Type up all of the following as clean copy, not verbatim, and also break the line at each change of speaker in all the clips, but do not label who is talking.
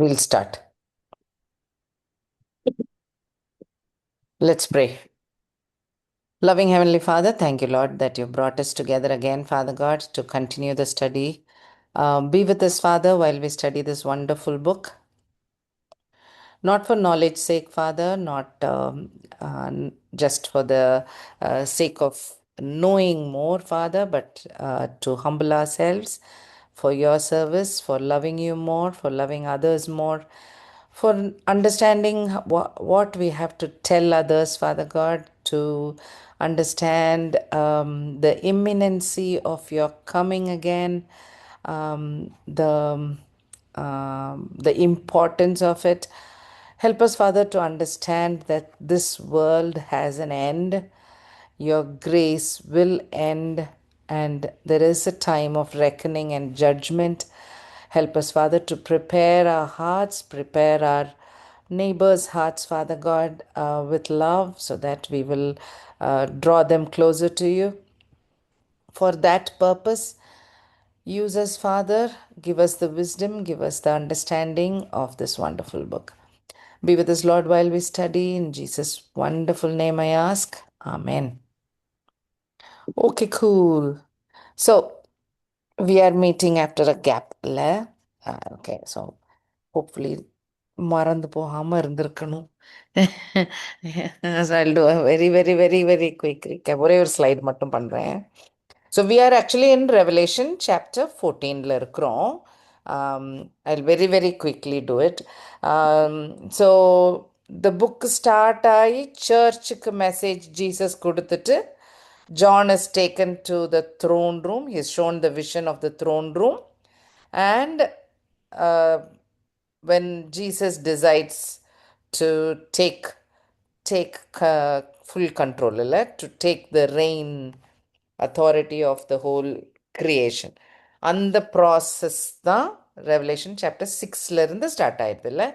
We'll start. Let's pray. Loving Heavenly Father, thank you, Lord, that you brought us together again, Father God, to continue the study. Be with us, Father, while we study this wonderful book. Not for knowledge's sake, Father, not just for the sake of knowing more, Father, but to humble ourselves for your service, for loving you more, for loving others more, for understanding what we have to tell others, Father God, to understand the imminency of your coming again, the importance of it. Help us, Father, to understand that this world has an end. Your grace will end, and there is a time of reckoning and judgment. Help us, Father, to prepare our hearts, prepare our neighbors' hearts, Father God, with love, so that we will draw them closer to you. For that purpose, use us, Father. Give us the wisdom, give us the understanding of this wonderful book. Be with us, Lord, while we study. In Jesus' wonderful name I ask. Amen. Okay, cool. So, we are meeting after a gap. Okay, so hopefully மறந்து போகாம இருந்திருக்கணும். So I'll do a very quick recap. ஒரே ஒரு slide மட்டும் பண்றேன். So we are actually in Revelation chapter 14ல இருக்கிறோம். I'll very quickly do it. So the book start ஆகி சர்ச்சுக்கு மெசேஜ் ஜீசஸ் கொடுத்துட்டு John is taken to the throne room. He is shown the vision of the throne room. And when Jesus decides to take full control, to take the reign authority of the whole creation. அந்த process தான் revelation chapter 6ல இருந்து start ஆயிடுதுல்ல.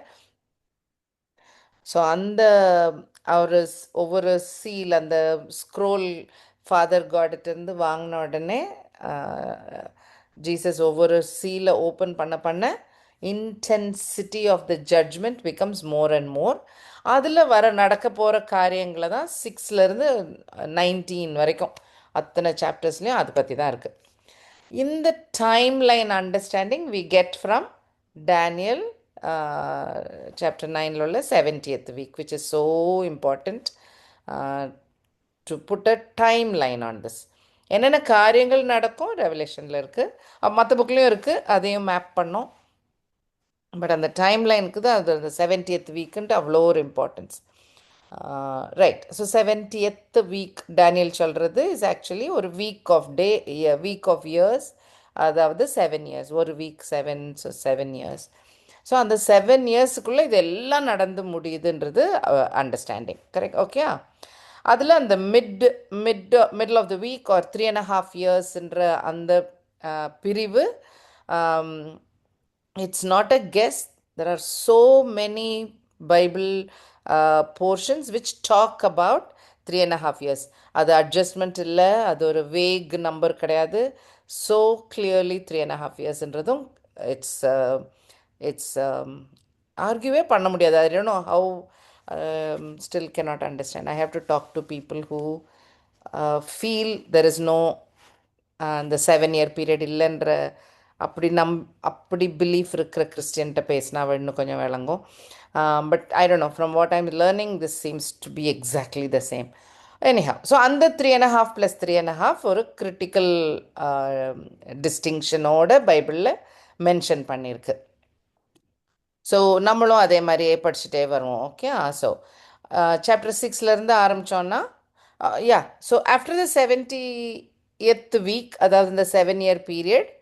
So அந்த ஒரு ஒவ்வொரு seal அந்த scroll father காட்கிட்டேருந்து வாங்கின உடனே Jesus ஒவ்வொரு சீலை ஓப்பன் பண்ண intensity of the judgement becomes more and more. அதில் நடக்க போகிற காரியங்களை தான் 6லேருந்து 19 வரைக்கும் அத்தனை சாப்டர்ஸ்லேயும் அதை பற்றி தான் இருக்குது. இந்த time line understanding we get from Daniel chapter 9ல உள்ள 70th week, which is so important to put a timeline on this. என்னென்ன காரியங்கள் நடக்கும் ரெவலேஷனில் இருக்குது, மற்ற புக்லேயும் இருக்குது, அதையும் மேப் பண்ணோம். பட் அந்த டைம்லைனுக்கு தான் அது அந்த 70th வீக்குன்ட்டு அவ்வளோ ஒரு importance. Right. So 70th week Daniel சொல்கிறது இஸ் ஆக்சுவலி ஒரு வீக் ஆஃப் இயர்ஸ், அதாவது 7 years. ஒரு வீக் 7, ஸோ 7 years. ஸோ அந்த 7 yearsக்குள்ளே இது எல்லாம் நடந்து முடியுதுன்றது அண்டர்ஸ்டாண்டிங். கரெக்ட்? ஓகே. அதில் அந்த middle of the week or 3.5 yearsன்ற அந்த பிரிவு, it's not a guess. There are so many Bible portions which talk about 3.5 years. அது அட்ஜஸ்ட்மெண்ட் இல்லை, அது ஒரு வேக் நம்பர் கிடையாது. ஸோ கிளியர்லி 3.5 yearsன்றதும் இட்ஸ் ஆர்கியூவே பண்ண முடியாது. ஐ don't know how, still cannot understand. I have to talk to people who feel there is no the 7-year period இல்லைன்ற அப்படி belief இருக்கிற கிறிஸ்டியன்ட்ட பேசினா இன்னும் கொஞ்சம் விளங்கும். But I don't no, from what I'm learning this seems to be exactly the same. Anyhow, so அந்த 3.5 + 3.5 ஒரு critical டிஸ்டிங்ஷனோட பைபிளில் மென்ஷன் பண்ணியிருக்கு. ஸோ நம்மளும் அதே மாதிரியே படிச்சுட்டே வருவோம். ஓகே. ஸோ சாப்டர் 6லேருந்து ஆரம்பித்தோன்னா, yeah, so after the 70th week, அதாவது இந்த 7-year period,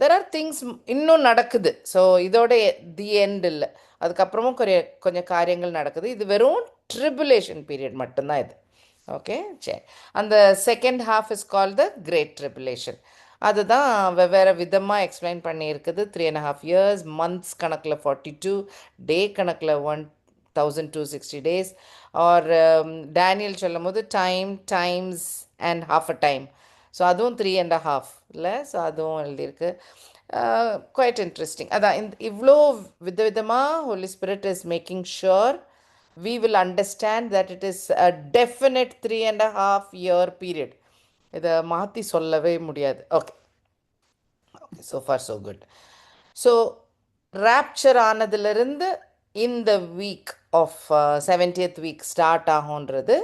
there are things இன்னும் நடக்குது. ஸோ இதோட தி எண்ட் இல்லை, அதுக்கப்புறமும் கொஞ்சம் காரியங்கள் நடக்குது. இது வெறும் ட்ரிபுலேஷன் பீரியட் மட்டும்தான் இது. ஓகே. சரி. அந்த second half is call the great tribulation. அதுதான் வெவ்வேறு விதமாக எக்ஸ்பிளைன் பண்ணியிருக்குது. 3.5 years, மந்த்ஸ் கணக்கில் 42, டே கணக்கில் 1260 days. ஆர் டேனியல் சொல்லும் போது times and half a time. So அதுவும் 3.5 இல்லை. ஸோ அதுவும் எழுதியிருக்கு. Quite interesting. அதான் இவ்வளோ விதவிதமாக Holy Spirit is making sure we will understand that it is a definite 3.5 year period. இதை மாற்றி சொல்லவே முடியாது. Okay, so far so good. So rapture ஆனதுலேருந்து இந்த week of 70th week start ஆகுன்றது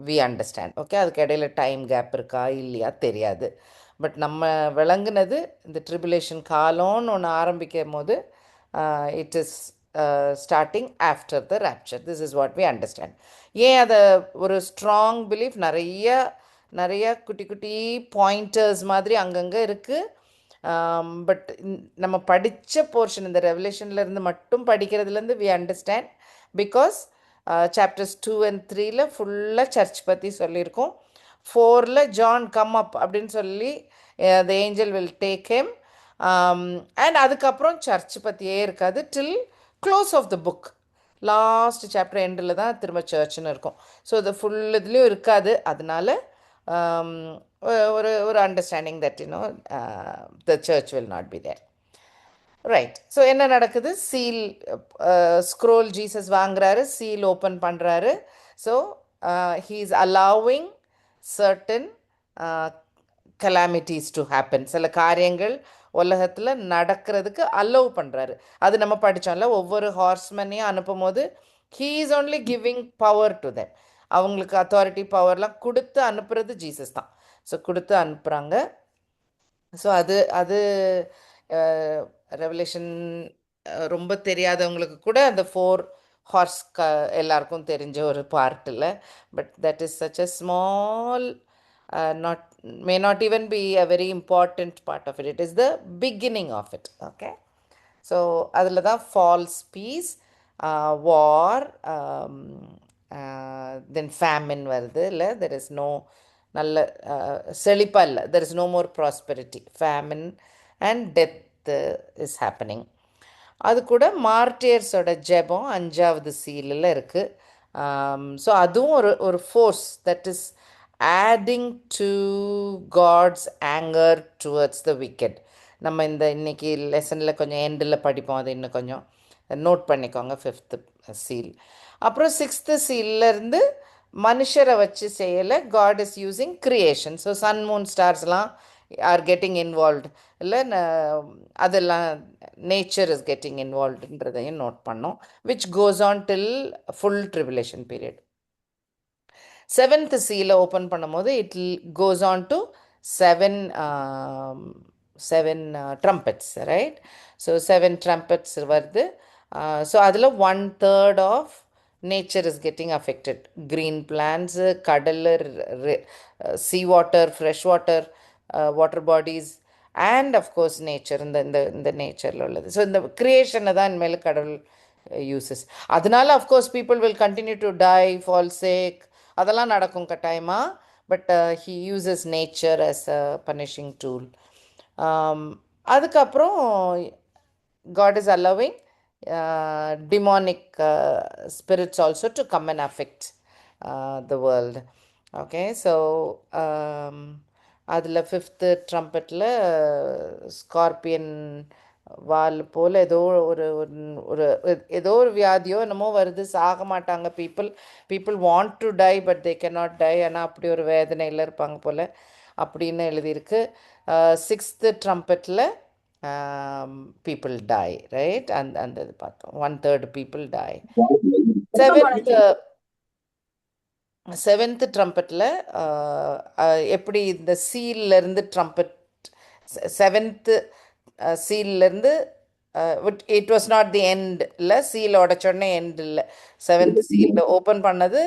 வி அண்டர்ஸ்டாண்ட். ஓகே, அதுக்கு இடையில டைம் கேப் இருக்கா இல்லையா தெரியாது. பட் நம்ம விளங்குனது இந்த ட்ரிபுலேஷன் காலம்னு ஒன்று ஆரம்பிக்கும் போது it is starting after the rapture. This is what we understand. ஏன் அதை ஒரு ஸ்ட்ராங் பிலீஃப் நிறைய குட்டி குட்டி பாயிண்டர்ஸ் மாதிரி அங்கங்கே இருக்குது. பட் நம்ம படித்த போர்ஷன் இந்த ரெவலேஷன்லேருந்து மட்டும் படிக்கிறதுலேருந்து we understand. Because chapters 2 and 3ல ஃபுல்லாக சர்ச் பற்றி சொல்லியிருக்கோம். 4ல் ஜான் கம் அப் அப்படின்னு சொல்லி the angel will take him. And அதுக்கப்புறம் சர்ச் பற்றியே இருக்காது till close of the book. Last chapter எண்டில் தான் திரும்ப சர்ச்னு இருக்கும். ஸோ இது ஃபுல் இதுலேயும் இருக்காது. அதனால ஒரு understanding that the church will not be there. Right. So என்ன நடக்குது? சீல் ஸ்க்ரோல் ஜீசஸ் வாங்குறாரு, சீல் ஓப்பன் பண்ணுறாரு. So he is allowing certain calamities to happen. சில காரியங்கள் உலகத்தில் நடக்கிறதுக்கு அலோவ் பண்ணுறாரு. அது நம்ம படித்தோம்ல, ஒவ்வொரு ஹார்ஸ்மேனையும் அனுப்பும் போது he is only giving power to them. அவங்களுக்கு அத்தாரிட்டி பவர்லாம் கொடுத்து அனுப்புறது ஜீசஸ் தான். ஸோ கொடுத்து அனுப்புகிறாங்க. ஸோ அது ரெவலேஷன் ரொம்ப தெரியாதவங்களுக்கு கூட அந்த 4 ஹார்ஸ் எல்லாருக்கும் தெரிஞ்ச ஒரு பார்ட்டில். But that is such a small not may not even be a very important part of it. It is the beginning of it. Okay, so அதில் தான் false peace, war, then famine வருது இல்லை. there is no நல்ல செழிப்பா இல்லை. there is no more prosperity. famine and death is happening. அது கூட மார்டியர்ஸோட ஜெபம் 5வது சீலில் இருக்குது. ஸோ அதுவும் ஒரு force that is adding to God's anger towards the wicked. நம்ம இன்னைக்கு லெசனில் கொஞ்சம் எண்டில் படிப்போம். அது இன்னும் கொஞ்சம் நோட் பண்ணிக்கோங்க. 5th seal. அப்புறம் 6th சீல்லேருந்து மனுஷரை வச்சு செய்யலை. God is using creation. So sun moon ஸ்டார்ஸ்லாம் ஆர் கெட்டிங் இன்வால்வ்டு இல்லை. அதெல்லாம் நேச்சர் இஸ் கெட்டிங் இன்வால்வ்டுன்றதையும் நோட் பண்ணோம். Which goes on till full tribulation period. 7th சீலை ஓப்பன் பண்ணும்போது it goes on to 7 trumpets, right? So 7 trumpets வருது. So அதில் 1/3 of nature is getting affected. Green plants, கடல், sea water, fresh water, water bodies and of course nature. இந்த நேச்சரில் உள்ளது. So இந்த க்ரியேஷனை தான் இனிமேல் கடவுள் யூசஸ். அதனால of course people will continue to die, fall sick, அதெல்லாம் நடக்கும் கட்டாயமாக. But he uses nature as a punishing tool. அதுக்கப்புறம் God is allowing demonic spirits also to come and affect the world. Okay, so அதில் 5th trumpetல scorpion வால் போல் ஏதோ ஒரு வியாதியோ என்னமோ வருது. சாக மாட்டாங்க people want to die but they cannot die. ஆனால் அப்படி ஒரு வேதனையில் இருப்பாங்க போல் அப்படின்னு எழுதியிருக்கு. 6th trumpetல people die, right? அந்த இது பார்த்தோம். 1/3 people die. 7th trumpetல எப்படி இந்த சீல்லேருந்து ட்ரம்பட் 7th சீல்லேருந்து it was not the end இல்லை. சீல் உடச்சோடனே எண்ட் இல்லை. 7th சீல் ஓப்பன் பண்ணது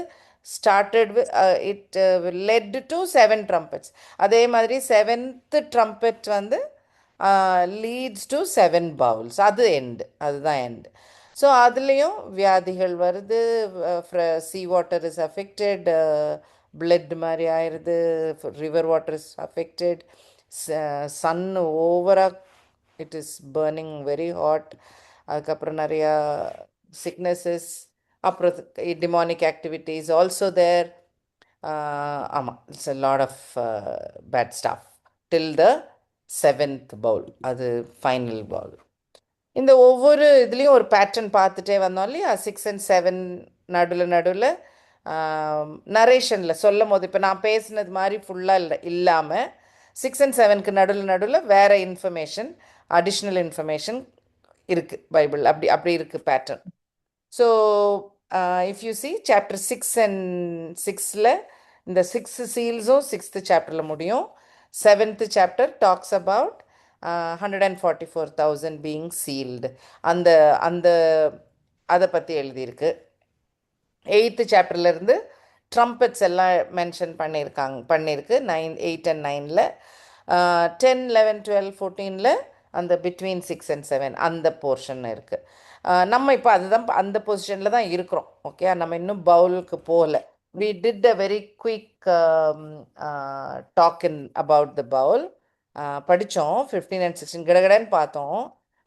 started it led to 7 trumpets. அதே மாதிரி 7th trumpet வந்து லீட்ஸ் டு 7 bowls. அது எண்டு, அதுதான் எண்டு. ஸோ அதுலேயும் வியாதிகள் வருது. Sea water is affected, blood மாதிரி ஆயிடுது, river water is affected, sun ஓவராக it is burning very hot. அதுக்கப்புறம் நிறையா சிக்னஸஸ், அப்புறம் டிமானிக் ஆக்டிவிட்டீஸ் ஆல்சோ தேர். ஆமாம், it's a lot of bad stuff till the seventh bowl, அது ஃபைனல் பவுல். இந்த ஒவ்வொரு இதுலேயும் ஒரு பேட்டர்ன் பார்த்துட்டே வந்தோம் இல்லையா? 6 and 7 நடுவில் நடுவில் நரேஷனில் சொல்லும் போது இப்போ நான் பேசினது மாதிரி ஃபுல்லாக இல்லாமல் 6 and 7க்கு நடுவில் நடுவில் வேறு இன்ஃபர்மேஷன், அடிஷ்னல் இன்ஃபர்மேஷன் இருக்குது பைபிள். அப்படி அப்படி இருக்குது pattern. So if you see chapter 6 and 6ல் இந்த 6 சீல்ஸும் 6th சாப்டரில் முடியும். 7th chapter talks about 144,000 being sealed. அந்த அந்த அதை பற்றி எழுதியிருக்கு. 8th சாப்டர்லேருந்து ட்ரம்பட்ஸ் எல்லாம் மென்ஷன் பண்ணியிருக்கு 8 and 9ல். 10, 11, 12, 14ல் அந்த பிட்வீன் 6 and 7 அந்த போர்ஷன் இருக்குது. நம்ம இப்போ அதுதான் அந்த பொசிஷனில் தான் இருக்கிறோம். ஓகே, நம்ம இன்னும் பவுலுக்கு போகல. we did a very quick talk about the bowl. படித்தோம் 15 and 16 கடகடன்னு பார்த்தோம்.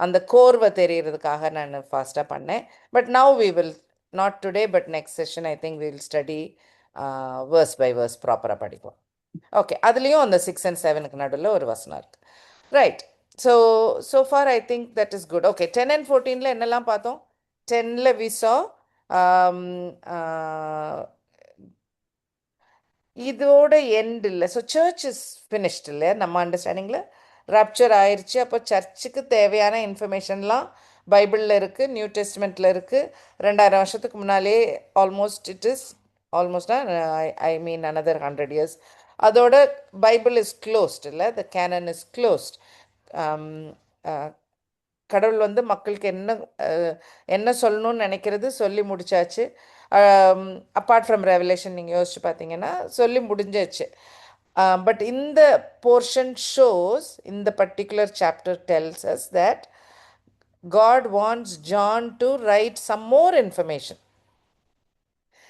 அந்த கோர்வை தெரியறதுக்காக நான் ஃபாஸ்ட்டாக பண்ணேன். But now we will not today but next session I think will study verse by verse ப்ராப்பராக படிப்போம். ஓகே, அதுலேயும் அந்த 6 and 7க்கு நடுவில் ஒரு வசனம் இருக்குது. Right. So far I think that is good. Okay, 10 and 14ல என்னெல்லாம் பார்த்தோம்? 10ல் we saw இதோட எண்ட் இல்லை. ஸோ சர்ச் இஸ் ஃபினிஷ்ட் இல்லையா நம்ம அண்டர்ஸ்டாண்டிங்கில்? ராப்சர் ஆயிடுச்சு. அப்போ சர்ச்சுக்கு தேவையான இன்ஃபர்மேஷன்லாம் பைபிளில் இருக்குது, நியூ டெஸ்ட்மெண்ட்டில் இருக்குது. 2000 வருஷத்துக்கு முன்னாலே almost it is almost I mean another 100 years. அதோட பைபிள் இஸ் க்ளோஸ்ட் இல்லை, த கேனன் இஸ் க்ளோஸ்ட். கடவுள் வந்து மக்களுக்கு என்ன சொல்லணும்னு நினைக்கிறது சொல்லி முடிச்சாச்சு. அப்பார்ட் ஃப்ரம் ரெவலேஷன் நீங்கள் யோசிச்சு பார்த்தீங்கன்னா சொல்லி முடிஞ்சாச்சு. பட் இந்த போர்ஷன் ஷோஸ், இந்த particular chapter டெல்ஸ் as that God wants John to write some more information,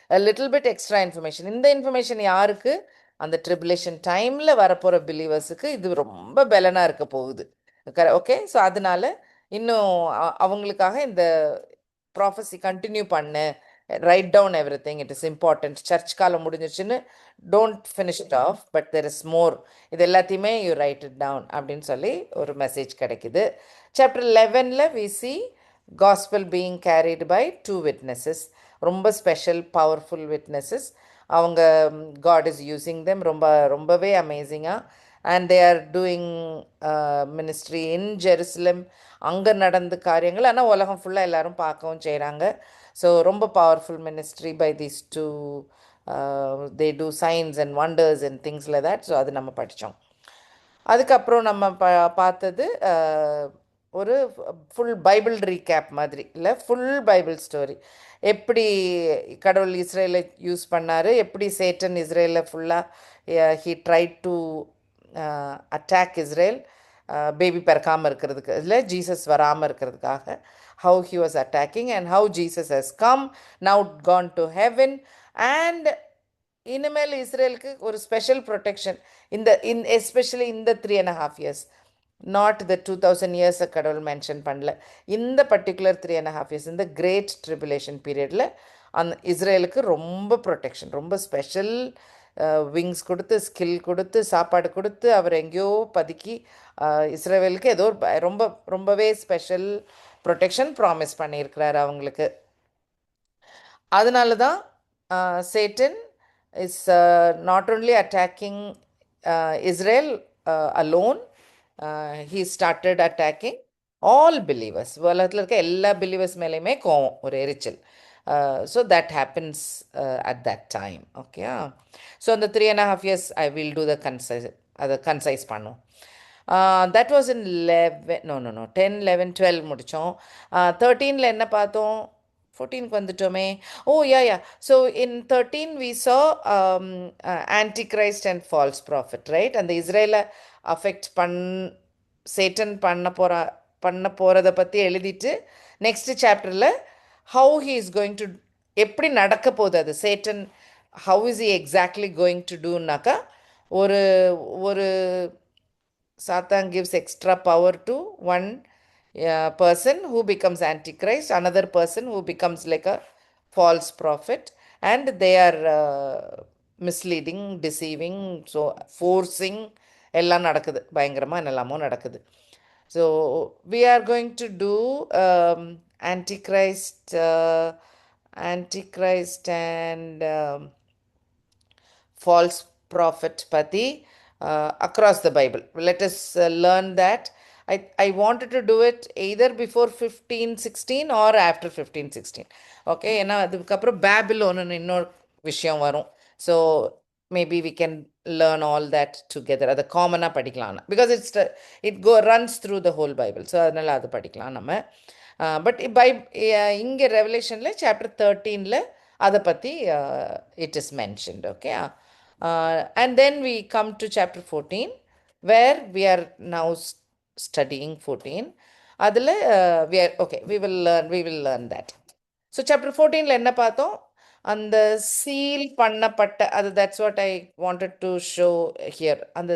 a little bit extra information. இந்த இன்ஃபர்மேஷன் யாருக்கு? அந்த ட்ரிபுலேஷன் டைமில் வரப்போகிற பிலீவர்ஸுக்கு இது ரொம்ப பலனாக இருக்க போகுது. ஓகே, ஸோ அதனால இன்னும் அவங்களுக்காக இந்த ப்ராஃபஸி கண்டினியூ பண்ணு, write down everything, it is important. Church காலம் முடிஞ்சிருச்சுன்னு don't finish it off, but there is more. இது எல்லாத்தையுமே யூ ரைட் இட் டவுன் அப்படின்னு சொல்லி ஒரு மெசேஜ் கிடைக்குது. சாப்டர் 11ல் we see gospel being carried by 2 witnesses. ரொம்ப ஸ்பெஷல் பவர்ஃபுல் விட்னஸஸ். அவங்க காட் இஸ் யூஸிங் தெம் ரொம்பவே அமேசிங்காக. And they are doing ministry in Jerusalem. அங்கே நடந்த காரியங்கள் ஆனால் உலகம் ஃபுல்லாக எல்லோரும் பார்க்கவும் செய்கிறாங்க. ஸோ ரொம்ப powerful ministry by these 2. They do signs and wonders and things like that. So அது நம்ம படித்தோம். அதுக்கப்புறம் நம்ம பார்த்தது ஒரு ஃபுல் பைபிள் ரீகேப் மாதிரி இல்லை, ஃபுல் பைபிள் ஸ்டோரி. எப்படி கடவுள் இஸ்ரேலை யூஸ் பண்ணார், எப்படி சேட்டன் இஸ்ரேலை ஃபுல்லாக he try to attack Israel, baby பிறக்காமல் இருக்கிறதுக்கு, இல்லை ஜீசஸ் வராமல் இருக்கிறதுக்காக how he was attacking and how Jesus has come, now gone to heaven, and இனிமேல் இஸ்ரேலுக்கு ஒரு ஸ்பெஷல் ப்ரொடெக்ஷன் எஸ்பெஷலி இந்த 3.5 years, நாட் த 2000 years கடவுள் மென்ஷன் பண்ணல. இந்த பர்டிகுலர் 3.5 years இந்த கிரேட் ட்ரிபுலேஷன் பீரியடில் அந்த இஸ்ரேலுக்கு ரொம்ப ப்ரொடெக்ஷன், ரொம்ப ஸ்பெஷல் விங்ஸ் கொடுத்து, ஸ்கில் கொடுத்து, சாப்பாடு கொடுத்து, அவர் எங்கேயோ பதுக்கி இஸ்ரேலுக்கு ஏதோ ரொம்பவே ஸ்பெஷல் ப்ரொடெக்ஷன் ப்ராமிஸ் பண்ணியிருக்கிறார் அவங்களுக்கு. அதனால தான் Satan is not only attacking Israel alone, he started attacking all believers. உலகத்தில் இருக்க எல்லா பிலீவர்ஸ் மேலேயுமே கோவம், ஒரு எரிச்சல். So that happens at that time. Okay, so அந்த 3.5 years ஐ வில் டூ த அதை கன்சைஸ் பண்ணும். தட் வாஸ் இன் 10, 11, 12 முடித்தோம். 13ல் என்ன பார்த்தோம்? 14க்கு வந்துட்டோமே. Oh yeah. So in 13 we saw antichrist and false prophet, right? அந்த இஸ்ரேலை அஃபெக்ட் சேட்டன் பண்ண போகிறத பற்றி எழுதிட்டு நெக்ஸ்ட் சாப்டரில் how he is going to, எப்படி நடக்க போகுது அது Satan, how is he exactly going to டூனாக்கா, ஒரு Satan gives extra power to one person who becomes antichrist, another person who becomes like a false prophet, and they are misleading, deceiving, so forcing எல்லாம் நடக்குது, பயங்கரமாக என்னெல்லாமோ நடக்குது. So we are going to do antichrist antichrist and false prophet pati across the Bible. Let us learn that. I wanted to do it either before 1516 or after 1516. Okay, ஏன்னா அதுக்கப்புறம் பேபிலோன்னு இன்னொரு விஷயம் வரும். So maybe we can learn all that together. அதை காமனாக படிக்கலாம், because it runs through the whole Bible. So அதனால் அது படிக்கலாம் நம்ம. பட் இங்கே ரெவலேஷனில் சாப்டர் 13ல் அதை பற்றி it is mentioned. Okay. And then we come to chapter 14, where we are now studying 14. அதில் we will learn that. So chapter 14ல என்ன பார்த்தோம்? அந்த சீல் பண்ணப்பட்ட அது, that's what I wanted to show here. அந்த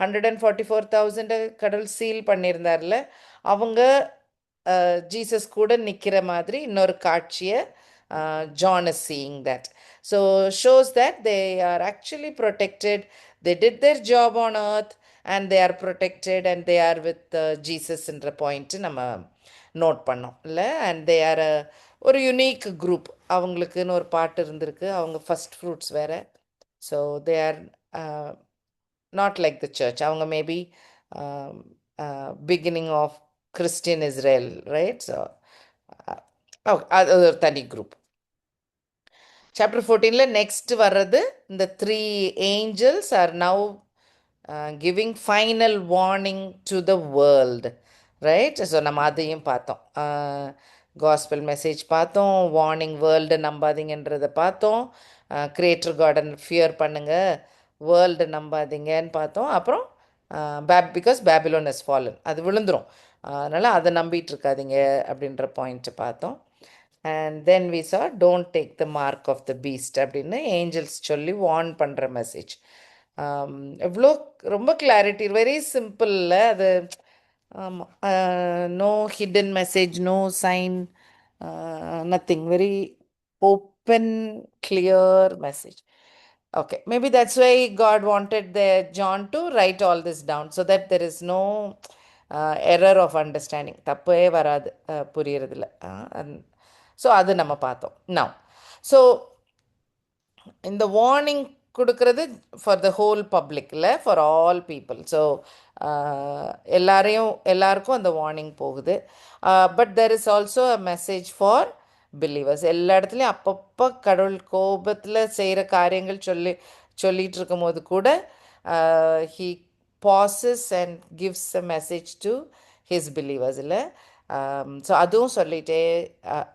144,000 கடவுள் சீல் பண்ணியிருந்தார்ல, அவங்க ஜீசஸ் கூட நிற்கிற மாதிரி இன்னொரு காட்சியை John is seeing that. So shows that they are actually protected. They did their job on earth and they are protected and they are with Jesus என்ற point நம்ம நோட் பண்ணோம் இல்லை. அண்ட் தே ஆர் ஒரு unique group. அவங்களுக்குன்னு ஒரு பாட்டு இருந்திருக்கு, அவங்க ஃபஸ்ட் ஃப்ரூட்ஸ் வேறு. So they are not like the church. அவங்க maybe beginning of Christian Israel, right? So அது ஒரு தனி குரூப். சாப்டர் 14ல நெக்ஸ்ட் வர்றது, இந்த 3 angels are now giving final warning to the world, right? So நம்ம அதையும் பார்த்தோம். காஸ்பல் மெசேஜ் பார்த்தோம், வார்னிங் வேர்ல்டு நம்பாதீங்கன்றதை பார்த்தோம், கிரியேட்டர் கார்டன் ஃபியர் பண்ணுங்க, வேர்ல்டு நம்பாதீங்கன்னு பார்த்தோம். அப்புறம் பிகாஸ் பேபிலோன் இஸ் ஃபாலன், அது விழுந்துரும், அதனால் அதை நம்பிட்டு இருக்காதீங்க அப்படின்ற பாயிண்ட்டு பார்த்தோம். And then we saw don't take the mark of the beast அப்படின்னு ஏஞ்சல்ஸ் சொல்லி வார்ன் பண்ணுற மெசேஜ். எவ்வளோ ரொம்ப கிளாரிட்டி, வெரி சிம்பிளில் அது. ஆமாம், no hidden message, no sign, nothing, very open clear message. Okay, maybe that's why God wanted John to write all this down, so that there is no error of understanding. தப்பே வராது புரியறதில்ல. So அது நம்ம பார்த்தோம். Now so இந்த warning கொடுக்கறது for the whole பப்ளிக்கில், for all people. So எல்லாருக்கும் அந்த வார்னிங் போகுது. But there is also a message for believers. எல்லா இடத்துலையும் அப்பப்போ கடவுள் கோபத்தில் செய்கிற காரியங்கள் சொல்லிகிட்டு இருக்கும் போது கூட he bosses and gives a message to his believers இல்லை. ஸோ அதுவும் சொல்லிகிட்டே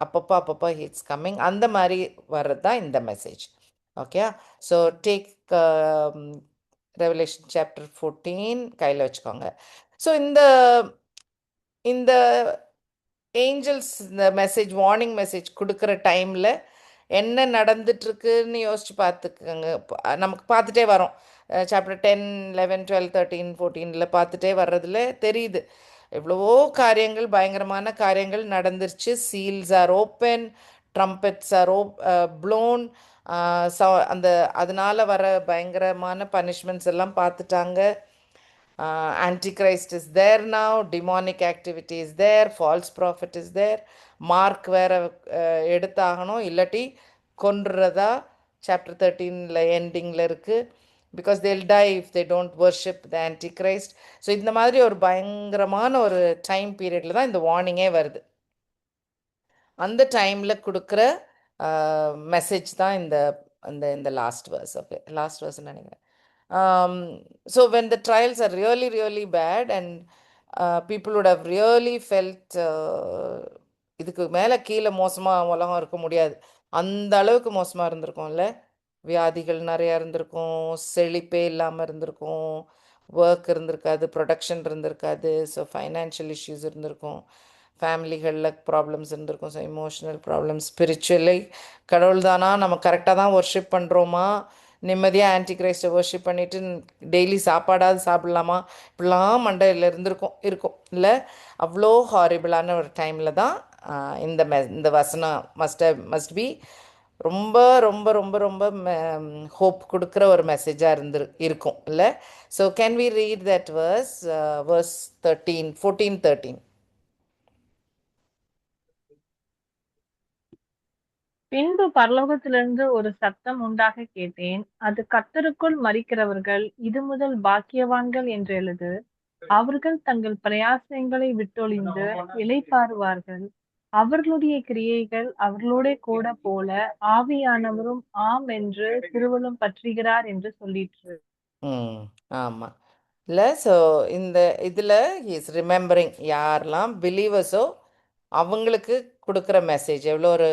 அப்பப்போ ஹிட்ஸ் கம்மிங், அந்த மாதிரி வர்றது தான் இந்த message. Okay. So take revelation chapter 14 கையில் வச்சுக்கோங்க. ஸோ இந்த ஏஞ்சல்ஸ் இந்த மெசேஜ், வார்னிங் மெசேஜ் கொடுக்குற டைமில் என்ன நடந்துட்டுருக்குன்னு யோசித்து பார்த்துக்கோங்க. நமக்கு பார்த்துட்டே வரோம், சாப்டர் 10, 11, 12, 13, 14 பார்த்துட்டே வர்றதுல தெரியுது எவ்வளவோ காரியங்கள், பயங்கரமான காரியங்கள் நடந்துருச்சு. Seals are open, trumpets are blown. அதனால் வர பயங்கரமான பனிஷ்மெண்ட்ஸ் எல்லாம் பார்த்துட்டாங்க. Antichrist is there now, demonic activity is there, false prophet is there. Mark வேறு எடுத்தாகணும், இல்லாட்டி கொன்றதா சாப்டர் 13ல் எண்டிங்கில் இருக்குது. Because they'll die if they don't worship the Antichrist. So இந்த மாதிரி ஒரு பயங்கரமான ஒரு டைம் பீரியடில் தான் இந்த வார்னிங்கே வருது. அந்த டைமில் கொடுக்குற மெசேஜ் தான் இந்த லாஸ்ட் வேர்ஸ். ஓகே, லாஸ்ட் வேர்ஸ்ன்னு நினைக்கிறேன். So when the trials are really, really bad and people would have really felt இதுக்கு மேலே கீழே மோசமாக உலகம் இருக்க முடியாது, அந்த அளவுக்கு மோசமாக இருந்திருக்கும்ல. வியாதிகள் நிறையா இருந்திருக்கும், செழிப்பே இல்லாமல் இருந்திருக்கும், ஒர்க் இருந்திருக்காது, ப்ரொடக்ஷன் இருந்திருக்காது, ஸோ ஃபைனான்ஷியல் இஷ்யூஸ் இருந்திருக்கும், ஃபேமிலிகளில் ப்ராப்ளம்ஸ் இருந்திருக்கும், ஸோ இமோஷனல் ப்ராப்ளம்ஸ், ஸ்பிரிச்சுவலி கடவுள் தானா, நம்ம கரெக்டாக தான் ஒர்ஷிப் பண்ணுறோமா, நிம்மதியாக ஆன்டிகிரைஸ்ட்டை ஒர்ஷிப் பண்ணிவிட்டு டெய்லி சாப்பாடாவது சாப்பிட்லாமா, இப்படிலாம் மண்டையில் இருக்கும் இல்லை. அவ்வளோ ஹாரிபிளான ஒரு டைமில் தான் இந்த வசனம் மஸ்ட் பி ரொம்ப ரொம்ப ரொம்ப ரொம்ப ஹோப் கொடுக்குற ஒரு மெசேஜாக இருக்கும் இல்லை? So can we read that verse 13, 14, 13?
பின்பு பரலோகத்திலிருந்து ஒரு சத்தம் உண்டாகக் கேட்டேன். அது கர்த்தருக்குள் மரிக்கிறவர்கள் இதுமுதல் பாக்கியவான்கள் என்று எழுது. அவர்கள் தங்கள் பிரயாசங்களை விட்டொழிந்து இளைப்பாறுவார்கள். அவர்களுடைய கிரியைகள் அவர்களோடே கூட போல ஆவியானவரும் ஆம் என்று திருவுளம் பற்றுகிறார் என்று சொல்லிற்று.
ம், ஆமாம். இல்லை, ஸோ இந்த இதில் இஸ் ரிமெம்பரிங் யாரெல்லாம் பிலீவர்ஸோ அவங்களுக்கு கொடுக்குற மெசேஜ் எவ்வளோ ஒரு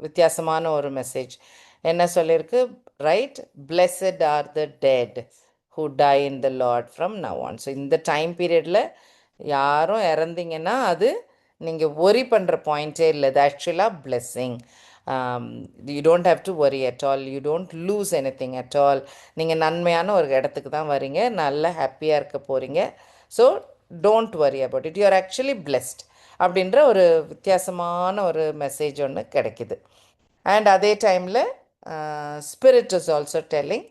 வித்தியாசமான ஒரு மெசேஜ். என்ன சொல்லியிருக்கு? Right, blessed are the dead who die in the Lord from now on. So இந்த டைம் பீரியடில் யாரும் இறந்தீங்கன்னா அது நீங்கள் worry பண்ணுற பாயிண்ட்டே இல்லை. அது ஆக்சுவலாக blessing. You don't have to worry at all. You don't loose anything at all. நீங்கள் நன்மையான ஒரு இடத்துக்கு தான் வரீங்க, நல்லா ஹாப்பியாக இருக்க போகிறீங்க. So don't worry about it. You are actually blessed அப்படின்ற ஒரு வித்தியாசமான ஒரு மெசேஜ் ஒன்று கிடைக்குது. அண்ட் அதே டைமில் spirit is also telling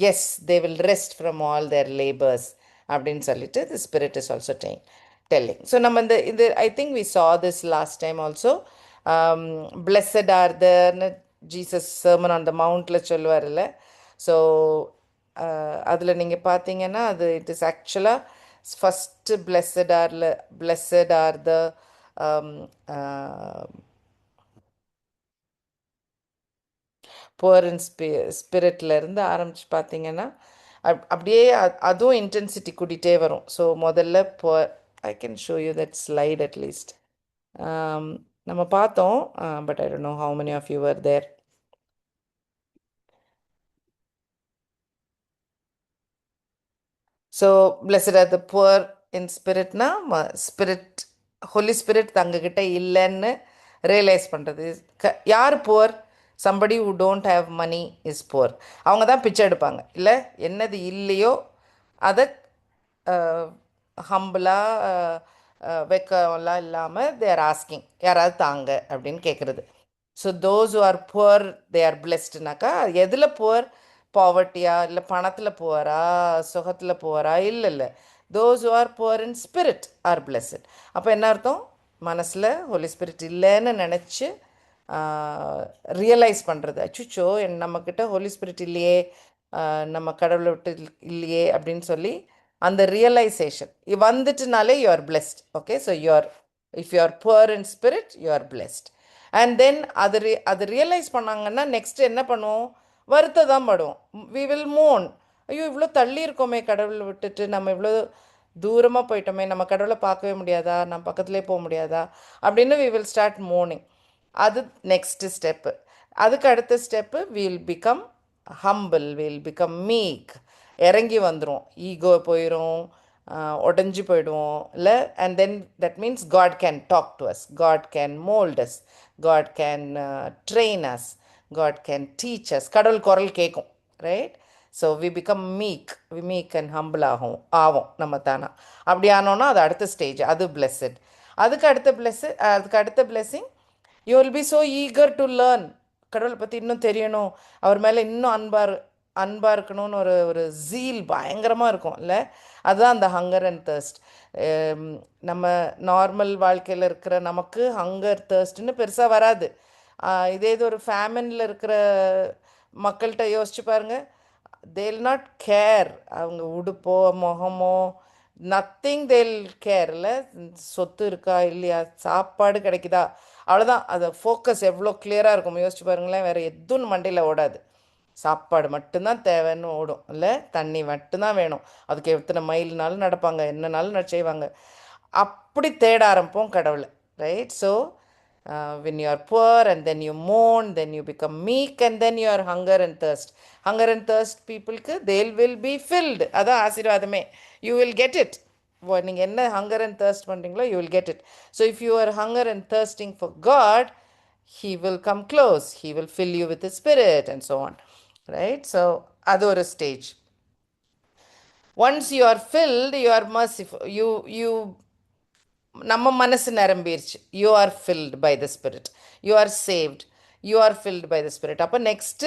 yes they will rest from all there labours அப்படின்னு சொல்லிட்டு தி spirit is also telling. So நம்ம இந்த ஐ think we saw this last time also. Blessed are the Jesus sermon on the மவுண்ட்டில் சொல்லுவார்ல. So அதில் நீங்கள் பார்த்தீங்கன்னா அது it is ஆக்சுவலாக first blessed are the poor இன் ஸ்பிரிட்ல இருந்து ஆரம்பித்து பார்த்தீங்கன்னா அப்படியே அதுவும் இன்டென்சிட்டி கூட்டிகிட்டே வரும். ஸோ முதல்ல poor, I can show you that slide at least. நம்ம பார்த்தோம், but I don't know how many of you were there. So blessed are the poor in spiritனா ஸ்பிரிட், ஹோலி ஸ்பிரிட் தங்கக்கிட்ட இல்லைன்னு ரியலைஸ் பண்ணுறது. யார் poor? Somebody who don't have money is poor. அவங்க தான் பிச்சை எடுப்பாங்க இல்லை? என்னது இல்லையோ அதை ஹம்பிளாக வெக்கலாம் இல்லாமல் தேர் ஆஸ்கிங், யாராவது தாங்க அப்படின்னு கேட்குறது. So those who are poor they are blessedனாக்கா எதில் புவர்? பாவர்ட்டியா, இல்லை பணத்தில் புவரா, சுகத்தில் புவரா? இல்லை இல்லை, those who are poor in spirit are blessed. அப்போ என்ன அர்த்தம்? மனசில் ஹோலி ஸ்பிரிட் இல்லைன்னு நினச்சி ரியலைஸ் பண்ணுறது, அச்சுச்சோ நம்மக்கிட்ட ஹோலி ஸ்பிரிட் இல்லையே, நம்ம கடவுளை விட்டு இல்லையே அப்படின்னு சொல்லி அந்த ரியலைசேஷன் வந்துட்டுனாலே you are blessed. Okay, so if you are poor in spirit you are blessed. And then அது ரியலைஸ் பண்ணாங்கன்னா நெக்ஸ்ட் என்ன பண்ணுவோம்? வருத்த தான் படுவோம். வி வில் மோன், ஐயோ இவ்வளோ தள்ளி இருக்கோமே கடவுளை விட்டுட்டு, நம்ம இவ்வளோ தூரமாக போயிட்டோமே, நம்ம கடவுளை பார்க்கவே முடியாதா, நம்ம பக்கத்துலேயே போக முடியாதா அப்படின்னு வி வில் ஸ்டார்ட் மோர்னிங். அது நெக்ஸ்ட்டு ஸ்டெப்பு. அதுக்கு அடுத்த step will become humble, will become meek. இறங்கி வந்துடும், ஈகோ போயிடும், உடஞ்சி போயிடுவோம் இல்லை? And then that means God can talk to us, God can mould us, God can train us, God can teach us. கடவுள் குரல் கேட்கும், right? So we become meek and humble ஆகும் நம்ம தானா. அப்படி ஆனோன்னா அது அடுத்த ஸ்டேஜ், அது பிளெஸ்ஸட். அதுக்கு அடுத்த blessing you will be so eager to learn. கடவுளை பற்றி இன்னும் தெரியணும், அவர் மேலே இன்னும் அன்பாக இருக்கணும்னு ஒரு ஒரு ஜீல் பயங்கரமாக இருக்கும் இல்லை? அதுதான் அந்த ஹங்கர் அண்ட் தர்ஸ்ட். நம்ம நார்மல் வாழ்க்கையில் இருக்கிற நமக்கு ஹங்கர் தர்ஸ்ட்னு பெருசாக வராது. இதே இது ஒரு ஃபேமிலியில் இருக்கிற மக்கள்கிட்ட யோசிச்சு பாருங்கள், தேல் நாட் கேர் அவங்க உடுப்போ முகமோ, நத்திங் தேல் கேர் இல்லை. சொத்து இருக்கா இல்லையா, சாப்பாடு கிடைக்குதா, அவ்வளோதான். அதை ஃபோக்கஸ் எவ்வளோ கிளியராக இருக்கும் யோசிச்சு பாருங்களேன். வேறு எதுவும் மண்டையில் ஓடாது, சாப்பாடு மட்டும்தான் தேவைன்னு ஓடும் இல்லை? தண்ணி மட்டும்தான் வேணும், அதுக்கு எத்தனை மைல்னாலும் நடப்பாங்க, என்னன்னாலும் செய்வாங்க. அப்படி தேட ஆரம்பிப்போம் கடவுளை, right? So when you are poor and then you mourn, then you become meek, and then you are hunger and thirst peopleக்கு they will be filled. அதான் ஆசீர்வாதமே, you will get it. நீங்கள் என்ன ஹங்கர் அண்ட் thirst பண்ணுறீங்களோ you will get it. So if you are hunger and thirsting for God, he will come close, he will fill you with his spirit and so on, right? So அது ஒரு stage. once you are filled you are merciful, you நம்ம மனசு நிரம்பிருச்சு, you are filled by the spirit, you are saved. you are filled by the Spirit. அப்போ next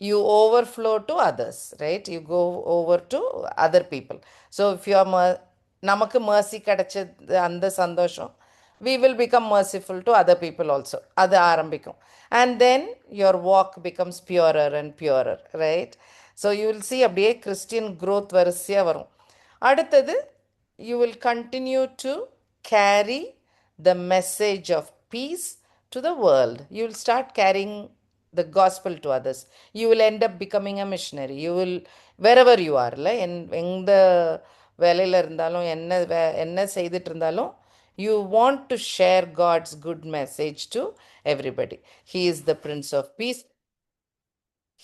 you overflow to others, right? You go over to other people. So if you are நமக்கு mercy கிடைச்சது அந்த சந்தோஷம், we will become merciful to other people also. அது ஆரம்பிக்கும். And then your walk becomes purer and purer, right? So you will see அப்படியே Christian growth வரிசையாக வரும். அடுத்தது, you will continue to carry the message of peace to the world. You will start carrying the gospel to others. You will end up becoming a missionary. You will, wherever you are, எந்த வேலையில் இருந்தாலும் என்ன செய்துட்டு இருந்தாலும், you want to share God's good message to everybody. He is the Prince of Peace.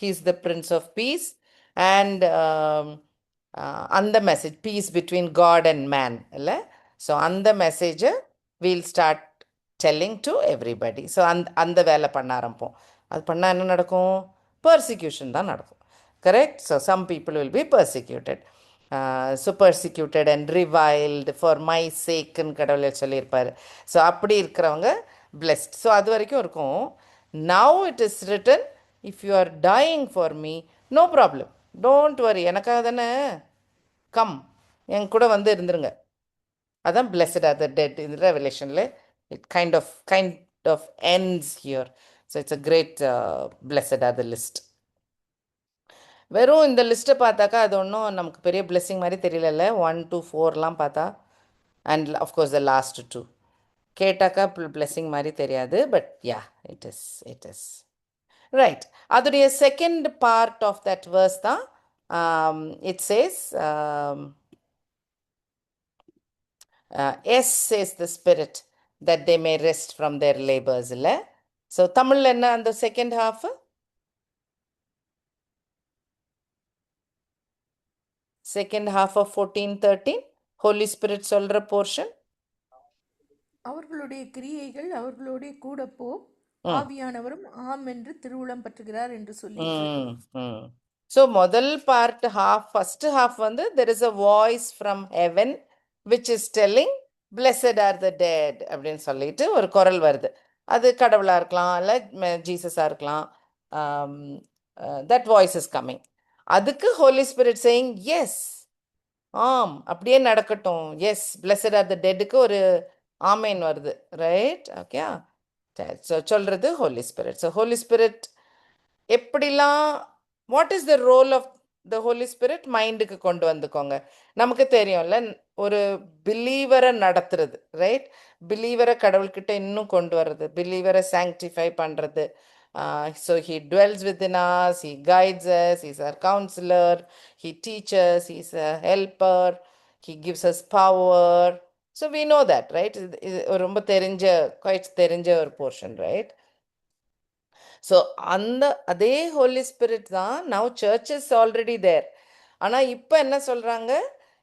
He is the Prince of Peace. And அந்த மெசேஜ், peace between God and man இல்லை? So அந்த மெசேஜை we'll start telling to everybody. So அந்த வேலை பண்ண ஆரம்பிப்போம். அது பண்ணால் என்ன நடக்கும்? பர்சிக்யூஷன் தான் நடக்கும். Correct? So some people will be persecuted. So persecuted and reviled for my சேக்குன்னு கடவுளை சொல்லியிருப்பார். ஸோ அப்படி இருக்கிறவங்க பிளெஸ்ட். ஸோ அது வரைக்கும் இருக்கும். Now it is written, if you are dying for me, no problem, don't worry, எனக்காக தானே, கம், என் கூட வந்து இருந்துருங்க. அதான் blessed are the dead in ரெவலேஷனில். It kind of ends here. So it's a great blessed are the list. வெறும் இந்த லிஸ்ட்டை பார்த்தாக்கா அது ஒன்றும் நமக்கு பெரிய blessing மாதிரி தெரியல. 1 to 4லாம் பார்த்தா, அண்ட் அஃப்கோர்ஸ் த லாஸ்ட் 2 கேட்டாக்கா blessing மாதிரி தெரியாது. But yeah, it is right. அதோடைய second part of that verse தான் it says, yes says the Spirit, that they may rest from their labors. இல்லை? ஸோ தமிழில் என்ன அந்த second half? Second half of 14-13 Holy Spirit சொல்கிற portion.
அவர்களுடைய கிரியைகள் அவர்களுடைய கூட போ, ஆவியானவரும் ஆம் என்று திருவுளம் பற்றுகிறார் என்று சொல்லி.
ஸோ முதல் பார்ட் ஹாஃப், ஃபர்ஸ்ட் ஹாஃப் வந்து there is a voice from heaven which is telling blessed are the dead அப்படின்னு சொல்லிட்டு ஒரு குரல் வருது. அது கடவுளாக இருக்கலாம், இல்லை ஜீசஸாக இருக்கலாம். that voice is coming. அதுக்கு ஹோலி ஸ்பிரிட் சேயிங் எஸ், ஆம், அப்படியே நடக்கட்டும், எஸ் blessed are the deadக்கு ஒரு ஆமேன் வருது. ரைட்? ஓகே. ஸோ சொல்கிறது holy spirit. So holy spirit எப்படிலாம், what is the role of the holy spirit? மைண்டுக்கு கொண்டு வந்துக்கோங்க. நமக்கு தெரியும்ல, ஒரு பிலீவரை நடத்துறது, ரைட்? பிலீவரை கடவுள்கிட்ட இன்னும் கொண்டு வர்றது, பிலீவரை சாங்டிஃபை பண்ணுறது. So he dwells within us, he guides us, he's our counselor, he teaches, he's a helper, he gives us power. So we know that, right? இது ரொம்ப தெரிஞ்ச, quite தெரிஞ்ச ஒரு போர்ஷன், ரைட்? ஸோ அதே ஹோலி ஸ்பிரிட் தான் now church is already there. ஆனால் இப்போ என்ன சொல்கிறாங்க?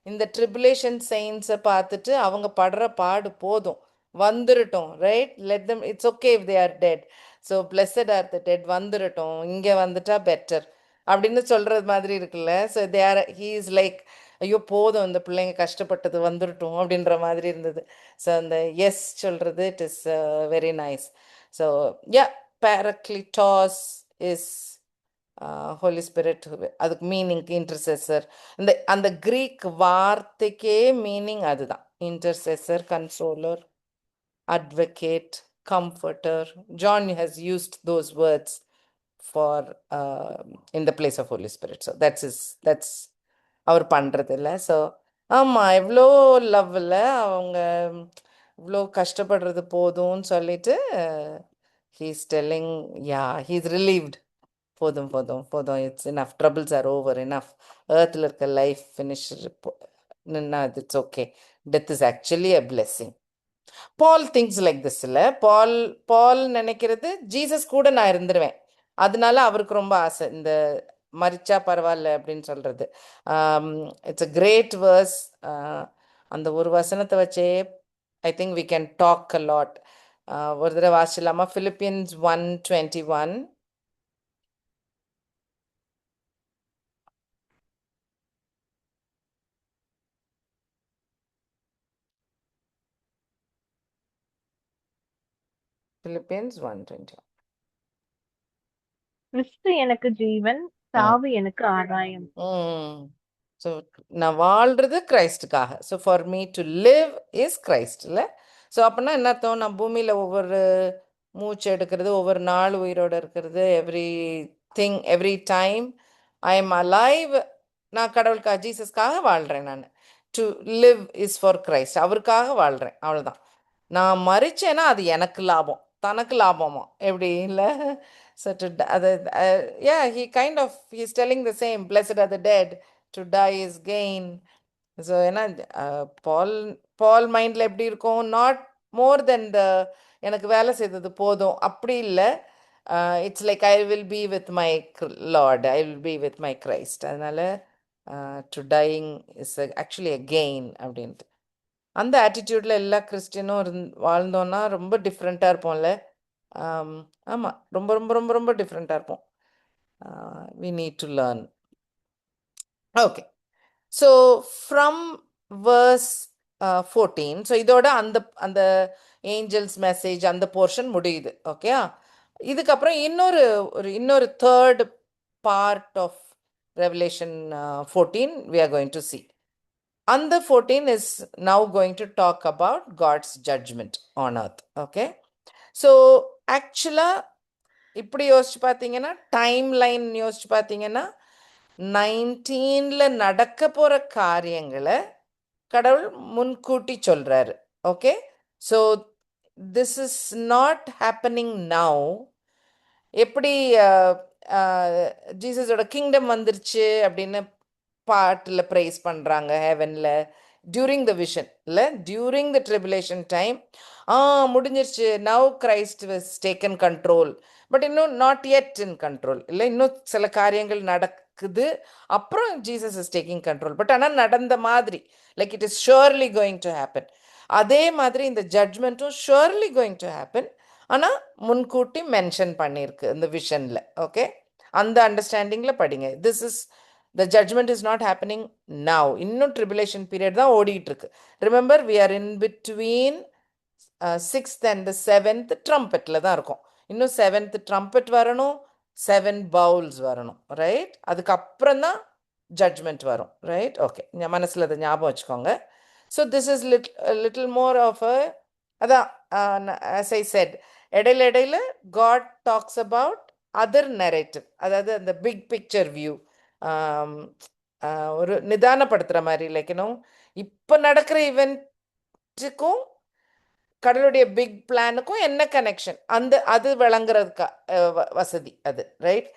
இந்த ட்ரிபுலேஷன் செயின்ஸை பார்த்துட்டு அவங்க படுற பாடு போதும், வந்துருட்டோம், right? Let them, it's okay if they are dead. So blessed are the dead, வந்துருட்டோம், இங்கே வந்துட்டா பெட்டர் அப்படின்னு சொல்கிறது மாதிரி இருக்குல்ல. So they are, he is like, ஐயோ போதும் இந்த பிள்ளைங்க கஷ்டப்பட்டது, வந்துருட்டோம் அப்படின்ற மாதிரி இருந்தது. ஸோ அந்த எஸ் சொல்கிறது, it is very nice. So yeah, Parakletos is Holy Spirit. அதுக்கு மீனிங் இன்டர்செசர். அந்த கிரீக் வார்த்தைக்கே மீனிங் அதுதான். Intercessor, consoler, advocate, comforter. John has used those words for in the place of Holy Spirit. So that's அவர் பண்ணுறது இல்லை. So ஆமாம், எவ்வளோ love இல்லை, அவங்க இவ்வளோ கஷ்டப்படுறது போதும்னு சொல்லிட்டு he's telling, yeah, he's relieved. போதும் போதும் போதும், it's enough, troubles are over, enough. earthல இருக்க லைஃப் ஃபினிஷ் நின்னா it's okay. Death is actually a blessing. Paul thinks like this இல்லை? பால் நினைக்கிறது, ஜீசஸ் கூட நான் இருந்துருவேன், அதனால அவருக்கு ரொம்ப ஆசை இந்த மரிச்சா பரவாயில்ல அப்படின்னு சொல்றது. It's a great verse. அந்த ஒரு வசனத்தை வச்சே I think we can talk a lot. ஒரு தடவை வாசிக்கலாமா? Philippians 1:21. Philippians 1:21.
கிறிஸ்து எனக்கு ஜீவன்,
ம்
சாவு எனக்கு ஆதாயம்.
ம் ஸோ நான் வாழ்றது கிரைஸ்டுக்காக. So for me to live is Christ இல்லை? ஸோ அப்படின்னா என்ன அர்த்தம்? நான் பூமியில் ஒவ்வொரு மூச்சு எடுக்கிறது, ஒவ்வொரு நாள் உயிரோடு இருக்கிறது, every thing every time I am alive. நான் கடவுளுக்காக ஜீசஸ்க்காக வாழ்கிறேன். நான் to live is for Christ, அவருக்காக வாழ்கிறேன், அவ்வளோதான். நான் மறிச்சேன்னா அது எனக்கு லாபம், தனக்கு லாபமா எப்படி இல்லை? So அது yeah, he's telling the same, blessed are the dead, to die is gain. So ஏன்னா பால் பால் மைண்டில் எப்படி இருக்கும்? நாட் மோர் தென் த எனக்கு வேலை செய்தது போதும் அப்படி இல்லை. It's like I will be with my Lord, I will be with my Christ. அதனால to dying is actually a gain அப்படின்ட்டு அந்த ஆட்டிடியூடில் எல்லா கிறிஸ்டியனும் வாழ்ந்தோன்னா ரொம்ப டிஃப்ரெண்ட்டாக இருப்போம்ல. ஆமாம், ரொம்ப ரொம்ப ரொம்ப ரொம்ப டிஃப்ரெண்ட்டாக இருப்போம். We need to learn. Okay, so from verse 14, ஸோ இதோட அந்த அந்த ஏஞ்சல்ஸ் மெசேஜ் அந்த போர்ஷன் முடியுது. ஓகே, இதுக்கப்புறம் இன்னொரு third part of Revelation 14 we are going to see. And the 14 is now going to talk about God's judgment on earth. Okay, so actually இப்படி யோசிச்சு பார்த்தீங்கன்னா, டைம் லைன் யோசிச்சு பார்த்தீங்கன்னா, 19ல நடக்க போகிற காரியங்களை கடவுள் முன்கூட்டி சொல்கிறாரு. Okay, so this is not happening now. எப்படி ஜீசஸோட கிங்டம் வந்துருச்சு அப்படின்னு பாட்டில் ப்ரைஸ் பண்ணுறாங்க ஹெவனில் டியூரிங் த விஷன் இல்லை, டியூரிங் த ட்ரிபுலேஷன் டைம் முடிஞ்சிருச்சு, now Christ was taken control. But இன்னும் நாட் yet இன் கண்ட்ரோல் இல்லை, இன்னும் சில காரியங்கள் நடக்குது, அப்புறம் Jesus is taking control. But ஆனால் நடந்த மாதிரி, like it is surely going to happen. அதே மாதிரி இந்த ஜட்ஜ்மெண்ட்டும் ஷுவர்லி கோயிங் டு ஹேப்பன், ஆனால் முன்கூட்டி மென்ஷன் பண்ணியிருக்கு இந்த விஷனில். ஓகே, அந்த அண்டர்ஸ்டாண்டிங்கில் படிங்க. This is the judgement is not happening now. இன்னும் ட்ரிபுலேஷன் பீரியட் தான் ஓடிட்டு இருக்கு. Remember, we are in between 6th and the 7th ட்ரம்பெட்டில் தான் இருக்கும். இன்னும் 7th ட்ரம்பெட் வரணும், 7 பவுல்ஸ் வரணும், ரைட்? அதுக்கப்புறம் தான் ஜட்ஜ்மெண்ட் வரும், ரைட்? ஓகே, மனசில் அதை ஞாபகம் வச்சுக்கோங்க. So this is little more of a, அதான் as I said, இடையில God talks about other narrative, அதாவது அந்த பிக் பிக்சர் வியூ, ஒரு நிதானப்படுத்துகிற மாதிரி. லைக் இப்போ நடக்கிற ஈவெண்ட்டுக்கும் கடவுளுடைய பிக் பிளானுக்கும் என்ன கனெக்ஷன், அது விளங்குறதுக்கா வசதி அது, ரைட்?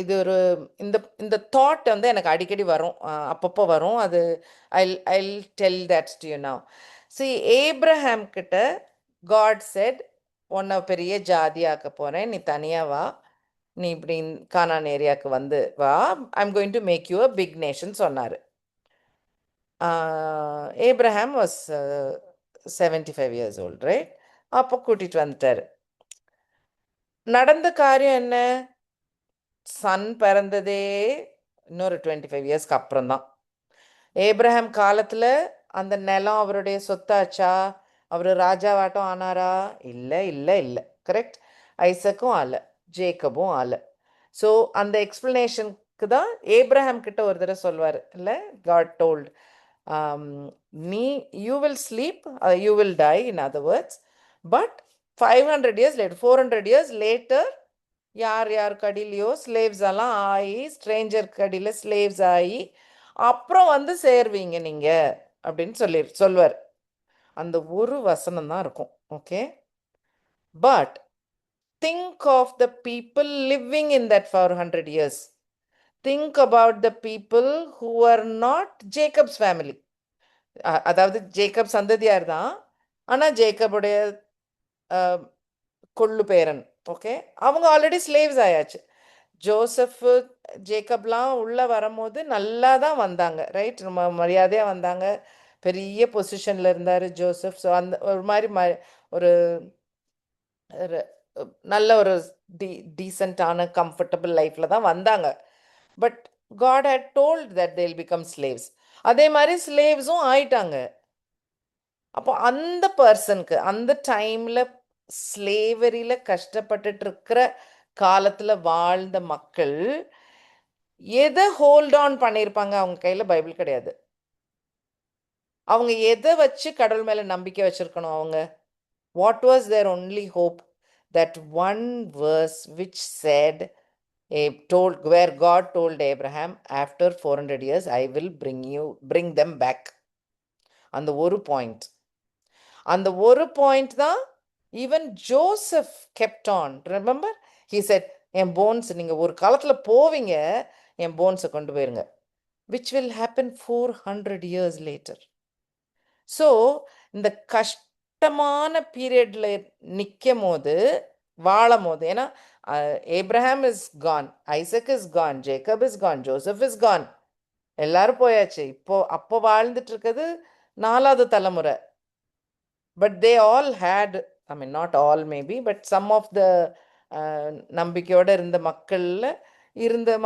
இது ஒரு இந்த தாட் வந்து எனக்கு அடிக்கடி வரும், அப்பப்போ வரும். அது I'll tell that to you now. See, Abraham கிட்ட God said, உன்னை பெரிய ஜாதியாக்க போகிறேன், நீ தனியாக வா, நீ இப்படி கானான் ஏரியாவுக்கு வந்து வா, I'm going to make you a big nation சொன்னார். Abraham was 75 years old, right? அப்போ கூட்டிகிட்டு வந்துட்டார். நடந்த காரியம் என்ன? சன் பிறந்ததே இன்னொரு 25 இயர்ஸ்க்கு அப்புறம் தான். ஏப்ரஹாம் காலத்தில் அந்த நிலம் அவருடைய சொத்தாச்சா? அவர் ராஜாவாட்டம் ஆனாரா? இல்லை இல்லை இல்லை, கரெக்ட்? ஐசக்கும் ஆல, ஜேக்கபும் ஆல. ஸோ அந்த எக்ஸ்பிளனேஷனுக்கு தான் ஏப்ரஹாம் கிட்ட ஒரு தடவை சொல்வார் இல்லை, God told, you will sleep, you will die, in other words. But 500 years later, 400 years later, யார் கடியிலையோ ஸ்லேவ்ஸ் எல்லாம் ஆகி, ஸ்ட்ரேஞ்சர் கடியில் ஸ்லேவ்ஸ் ஆகி, அப்புறம் வந்து சேர்வீங்க நீங்கள் அப்படின்னு சொல்வார். அந்த ஒரு வசனம் தான் இருக்கும். Okay, but think of the people living in that 400 years. Think about the people who are not Jacob's family. அதாவது ஜேக்கப் சந்ததியார் தான், ஆனால் ஜேக்கபுடைய கொள்ளு பேரன். ஓகே, அவங்க ஆல்ரெடி ஸ்லேவ்ஸ் ஆயாச்சு. ஜோசப் ஜேக்கப்லாம் உள்ளே வரும்போது நல்லா தான் வந்தாங்க, ரைட்? ரொம்ப மரியாதையாக வந்தாங்க, பெரிய பொசிஷனில் இருந்தார் ஜோசப். ஸோ அந்த ஒரு மாதிரி ஒரு நல்ல ஒரு டீசெண்டான கம்ஃபர்டபுள் லைஃப்பில் தான் வந்தாங்க. But God had told that they'll become slaves. அதே மாதிரி ஸ்லேவ்ஸும் ஆயிட்டாங்க. அப்போ அந்த பர்சனுக்கு அந்த டைமில் ஸ்லேவரியில கஷ்டப்பட்டுட்டு இருக்கிற காலத்துல வாழ்ந்த மக்கள் எதை ஹோல்ட் ஆன் பண்ணியிருப்பாங்க? அவங்க கையில பைபிள் கிடையாது. அவங்க எதை வச்சு கடவுள் மேல நம்பிக்கை வச்சிருக்கணும்? அவங்க what was their only hope? That one verse which said, where God told Abraham, after 400 years I will bring them back. அந்த ஒரு பாயிண்ட், அந்த ஒரு பாயிண்ட் தான் even Joseph kept on. Remember, he said, என் போன்ஸ் நீங்க ஒரு காலத்துல போவீங்க, என் போன்ஸை கொண்டு போயிருங்க, which will happen 400 years later. So இந்த கஷ்டமான பீரியட்ல நிற்கும் போது, வாழும் போது, ஏன்னா Abraham is gone, Isaac is gone, Jacob is gone, Joseph is gone, எல்லாரும் போயாச்சு. அப்போ வாழ்ந்துட்டு இருக்கிறது 4வது தலைமுறை. But they all had, I mean not all maybe, but some of the நம்பிக்கையோட இருந்த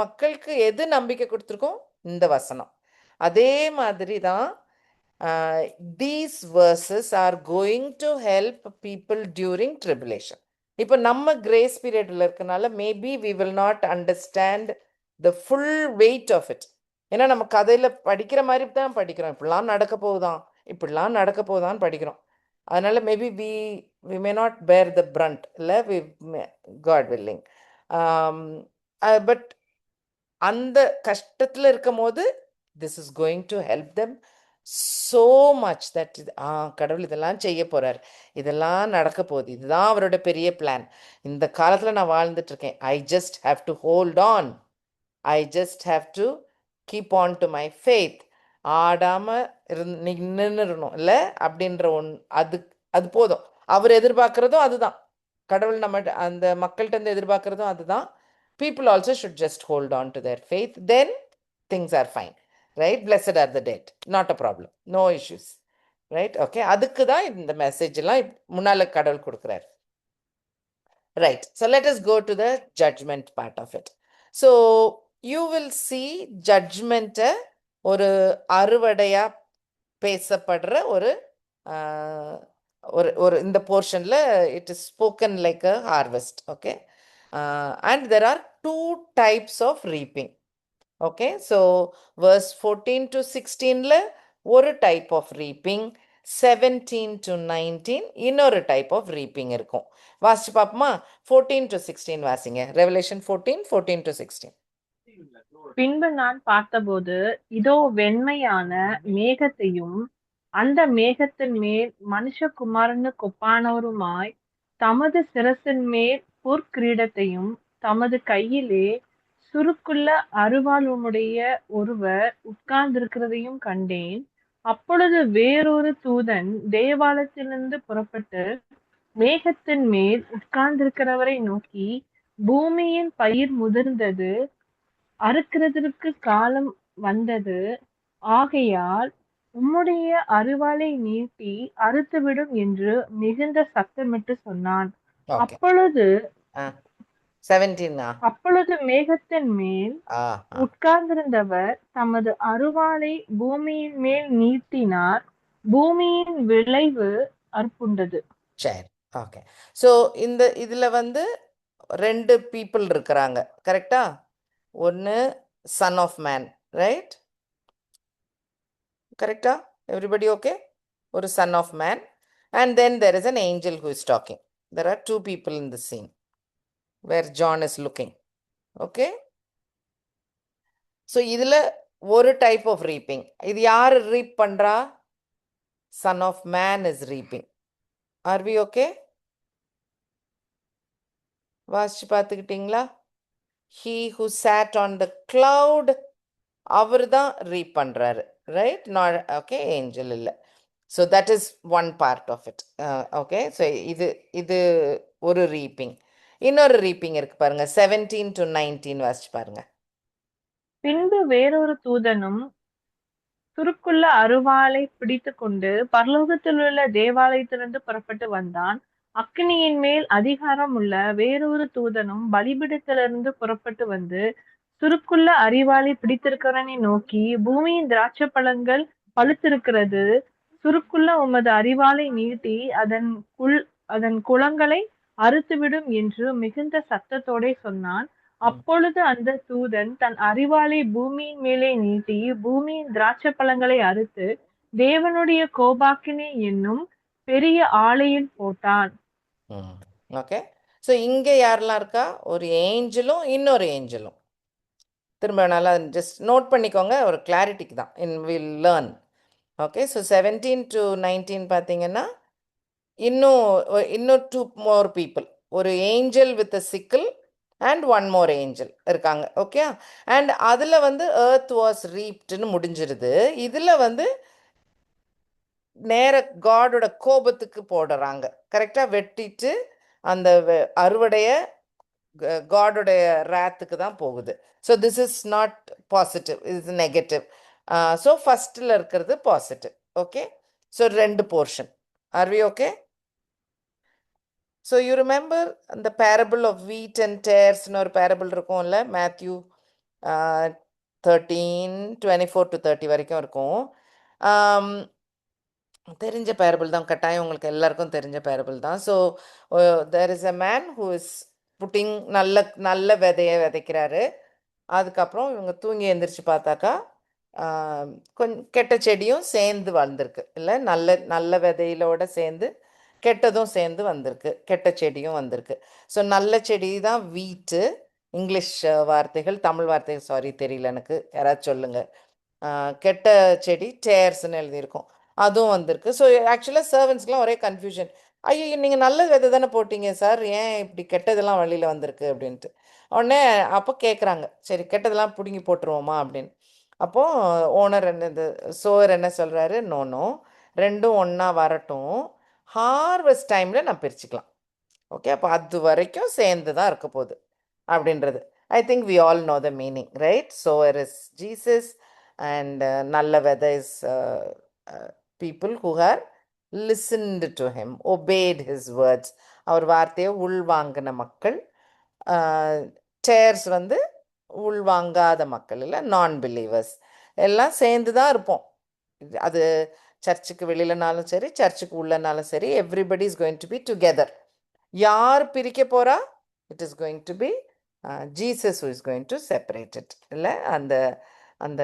மக்களுக்கு எது நம்பிக்கை கொடுத்துருக்கோம்? இந்த வசனம். அதே மாதிரி தான் these verses are going to help people during tribulation. இப்போ நம்ம கிரேஸ் பீரியட்ல இருக்கனால maybe we will not understand the full weight of it. ஏன்னா நம்ம கதையில படிக்கிற மாதிரி தான் படிக்கிறோம், இப்படிலாம் நடக்க போகுதான்னு படிக்கிறோம். அதனால maybe we may not bear the brunt, இல்லை, God willing. பட் அந்த கஷ்டத்துல இருக்கும் போது this is going to help them so much that கடவுள் இதெல்லாம் செய்ய போறார், இதெல்லாம் நடக்க போகுது, இதுதான் அவரோட பெரிய பிளான். இந்த காலத்துல நான் வாழ்ந்துட்டு இருக்கேன், I just have to hold on, I just have to keep on to my faith. ஆடாம நின்னுறணும் இல்ல அப்படின்ற அது போதும். அவர் எதிர்பார்க்கறதும் அதுதான், கடவுள் நம்ம அந்த மக்கள்கிட்ட இருந்து எதிர்பார்க்கறதும் அதுதான். People also should just hold on to their faith, then things are fine, right? Blessed are the dead, not a problem, no issues, right? Okay, அதுக்கு தான் இந்த மெசேஜ் எல்லாம் முன்னால கடவுள் கொடுக்கிறார். Right, so let us go to the judgment part of it. So you will see judgment ஒரு அறுவடையா பேசப்படுற ஒரு இந்த போர்ஷன்ல it is spoken like a harvest. Okay, and there are 2 types of reaping. Okay, so verse 14 to 16 ஒரு type of reaping, 17 to 19 இன்னொரு type of reaping இருக்கும். வாசிச்சு பாப்போமா? 14 to 16 வாசிங்க. Revelation 14 to 16.
பின்பு நான் பார்த்தபோது இதோ வெண்மையான மேகத்தையும் அந்த மேகத்தின் மேல் மனுஷகுமாரனுக்கு ஒப்பானவருமாய் தமது சிரசின் மேல் பொற்கிரீடத்தையும் தமது கையிலே சுருக்குள்ள அருவாளுடைய ஒருவர் உட்கார்ந்திருக்கிறதையும் கண்டேன். அப்பொழுது வேறொரு தூதன் தேவாலயத்திலிருந்து புறப்பட்டு மேகத்தின் மேல் உட்கார்ந்திருக்கிறவரை நோக்கி, பூமியின் பயிர் முதிர்ந்தது, அறுக்கிறதற்கு காலம் வந்தது, ஆகையால் உம்முடைய அருவாளை நீட்டி அறுத்துவிடும் என்று மிகுந்த சத்தமிட்டு சொன்னான்.
Okay,
அப்பொழுது
17
அப்பொழுது மேகத்தின் மேல் உட்கார்ந்திருந்தவர் தமது அருவாளை பூமியின் மேல் நீட்டினார். பூமியின் விளைவு அற்புண்டது.
சரி, ஓகே. ஸோ இதுல 2 people இருக்கிறாங்க, கரெக்டா? ஒன்று சன் ஆஃப் மேன், ரைட்? கரெக்டா? Everybody okay? ஒரு son of man, and then there is an angel who is talking. There are 2 people in the scene where John is looking. Okay, so இதுல ஒரு type of reaping. இது யார் reap பண்றா? Son of man is reaping. Are we okay? வாசிச்சு பார்த்துக்கிட்டீங்களா? He who sat on the cloud, அவர் தான் reap பண்றாரு, right? Not okay, angel இல்லை. So that is one part of it. Okay, so இது ஒரு ரீப்பிங். இன்னொரு ரீப்பிங் இருக்கு பாருங்க, 17 to 19 வாசிச்சு பாருங்க.
பின்பு வேறொரு தூதனும் சுருக்குள்ள அருவாளை பிடித்து கொண்டு பரலோகத்திலுள்ள தேவாலயத்திலிருந்து புறப்பட்டு வந்தான். அக்கினியின் மேல் அதிகாரம் உள்ள வேறொரு தூதனும் பலிபீடத்திலிருந்து புறப்பட்டு வந்து சுருக்குள்ள அரிவாளை பிடித்திருக்கிறவனை நோக்கி, பூமியின் திராட்சை பழங்கள் பழுத்திருக்கிறது, சுருக்குள்ள உமது அரிவாளை நீட்டி அதன் அதன் குளங்களை அறுத்துவிடும் என்று மிகுந்த சத்தத்தோடே சொன்னான். அப்பொழுது அந்த தூதன் தன் அரிவாளை பூமியின் மேலே நீட்டி பூமியின் திராட்சை பழங்களை அறுத்து தேவனுடைய கோபாக்கினை என்னும் பெரிய ஆலையில் போட்டான்.
ஓகே. ஸோ இங்கே யாரெல்லாம் இருக்கா? ஒரு ஏஞ்சலும் இன்னொரு ஏஞ்சலும். திரும்ப நல்லா ஜஸ்ட் நோட் பண்ணிக்கோங்க, ஒரு கிளாரிட்டிக்கு தான். Will learn. Okay. So 17 to 19 பார்த்தீங்கன்னா இன்னும் 2 more people. ஒரு angel with a sickle and 1 more angel இருக்காங்க. ஓகே. அண்ட் அதில் வந்து earth was reapedன்னு முடிஞ்சிருது. இதில் வந்து நேர காடோட கோபத்துக்கு போடுறாங்க. கரெக்டாக வெட்டிட்டு அந்த அறுவடைய காடோடைய ராத்துக்கு தான் போகுது. So this is not positive, is negative. So ஃபஸ்ட்டில் இருக்கிறது positive. Okay. So 2 portion. Are we okay? So you remember அந்த பேரபிள் ஆஃப் வீட் அண்ட் டேர்ஸ்னு ஒரு பேரபிள் இருக்கும்ல, மேத்யூ 13:24 to 30 வரைக்கும் இருக்கும். தெரிஞ்ச பேரபிள் தான், கட்டாயம் உங்களுக்கு எல்லாருக்கும் தெரிஞ்ச பேரபிள் தான். So there is a man who is putting நல்ல விதையை விதைக்கிறாரு. அதுக்கப்புறம் இவங்க தூங்கி எழுந்திரிச்சு பார்த்தாக்கா கொஞ்சம் கெட்ட செடியும் சேர்ந்து வந்திருக்கு. இல்லை, நல்ல விதையிலோட சேர்ந்து கெட்டதும் சேர்ந்து வந்திருக்கு, கெட்ட செடியும் வந்திருக்கு. ஸோ நல்ல செடி தான் வீட்டு. இங்கிலீஷ் வார்த்தைகள், தமிழ் வார்த்தைகள் சாரி தெரியல எனக்கு, யாராவது சொல்லுங்க. கெட்ட செடி டேர்ஸ்ன்னு எழுதியிருக்கோம், அதுவும் வந்திருக்கு. ஸோ ஆக்சுவலாக சர்வன்ஸ்க்குலாம் ஒரே கன்ஃபியூஷன். ஐயோ, நீங்கள் நல்ல விதை தானே போட்டீங்க சார், ஏன் இப்படி கெட்டதெல்லாம் வழியில் வந்திருக்கு அப்படின்ட்டு. உடனே அப்போ கேட்குறாங்க, சரி கெட்டதெல்லாம் பிடுங்கி போட்டுருவோமா அப்படின்னு. அப்போது ஓனர் இது சோர் என்ன சொல்கிறாரு, நோ ரெண்டும் ஒன்றா வரட்டும், ஹார்வெஸ்ட் டைமில் நான் பிரிச்சுக்கலாம். ஓகே. அப்போ அது வரைக்கும் சேர்ந்து தான் இருக்க போகுது அப்படின்றது. I think we all know the meaning, right? Sower is Jesus and நல்ல weather is people who have listened to him, obeyed his words. அவர் வார்த்தையை உள்வாங்கின மக்கள். டேர்ஸ் வந்து உள்வாங்காத மக்கள், இல்லை நான் பிலீவர்ஸ். எல்லாம் சேர்ந்து தான் இருப்போம். அது சர்ச்சுக்கு வெளியிலனாலும் சரி, சர்ச்சுக்கு உள்ளனாலும் சரி, everybody is going to be together. யார் பிரிக்க போகிறா? It is going to be Jesus who is going to separate it. இல்லை, அந்த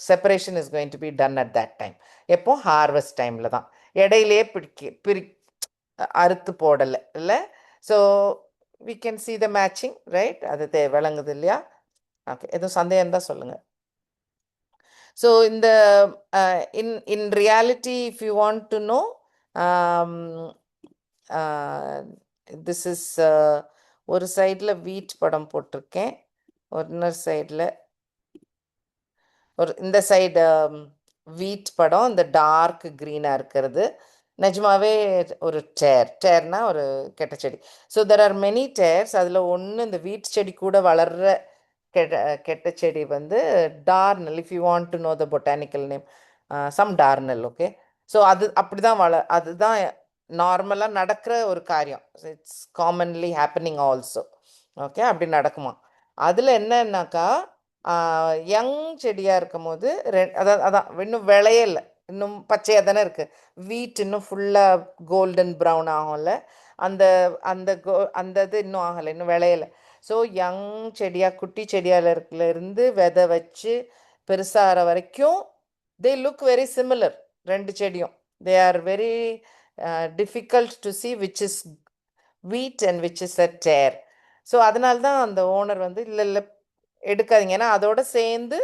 separation is going to be done at that time. எப்போ? ஹார்வெஸ்ட் டைமில் தான். இடையிலேயே அறுத்து போடலை, இல்லை. So we can see the matching, right? அது விளங்குது இல்லையா? ஓகே. எதுவும் சந்தேகம் தான் சொல்லுங்கள். ஸோ இந்த in reality if you want to no, this is ஒரு சைடில் வீட் படம் போட்டிருக்கேன், இன்னொரு சைடில் இந்த சைடு வீட் படம், இந்த டார்க் க்ரீனாக இருக்கிறது நிஜமாவே ஒரு டேர்னா ஒரு கெட்ட செடி. So there are many tears. அதில் ஒன்று இந்த வீட் செடி கூட வளர்கிற கெட்ட செடி வந்து darnel. If you want to know the botanical name, some darnel. Okay. So அது அப்படி தான் அதுதான் நார்மலாக நடக்கிற ஒரு காரியம். It's commonly happening also. Okay. அப்படி நடக்குமா? அதில் என்னன்னாக்கா, யங் செடியாக இருக்கும் போது அதான் இன்னும் விளையலை, இன்னும் பச்சையாக தானே இருக்குது. வீட் இன்னும் ஃபுல்லாக கோல்டன் ப்ரௌன் ஆகும்ல, அந்த இது இன்னும் ஆகலை, இன்னும் விளையலை. ஸோ யங் செடியாக, குட்டி செடியாக இருந்து விதை வச்சு பெருசாகிற வரைக்கும் தே லுக் வெரி சிமிலர். ரெண்டு செடியும் they are very difficult to see which is wheat and which is a tare. So அதனால தான் அந்த ஓனர் வந்து இல்லை எடுக்காதீங்க, ஏன்னா அதோட சேர்ந்து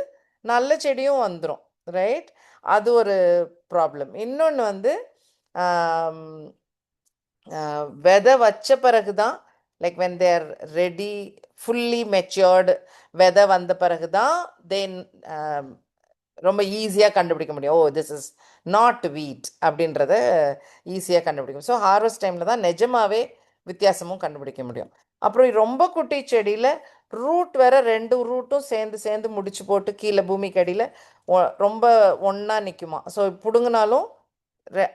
நல்ல செடியும் வந்துடும், ரைட்? அது ஒரு ப்ராப்ளம். இன்னொன்று வந்து விதை வச்ச பிறகு தான், like when they are ready, fully matured, விதை வந்த பிறகு தான் தென் ரொம்ப ஈஸியாக கண்டுபிடிக்க முடியும். ஓ, திஸ் இஸ் நாட் வீட் அப்படின்றத ஈஸியாக கண்டுபிடிக்க முடியும். ஸோ ஹார்வெஸ்ட் டைமில் தான் நிஜமாவே வித்தியாசமும் கண்டுபிடிக்க முடியும். அப்புறம் ரொம்ப குட்டி செடியில் ரூட் வேற, 2 ரூட்டும் சேர்ந்து முடிச்சு போட்டு கீழே பூமிக்கு அடியில் ரொம்ப ஒன்றா நிற்குமா. ஸோ பிடுங்கினாலும்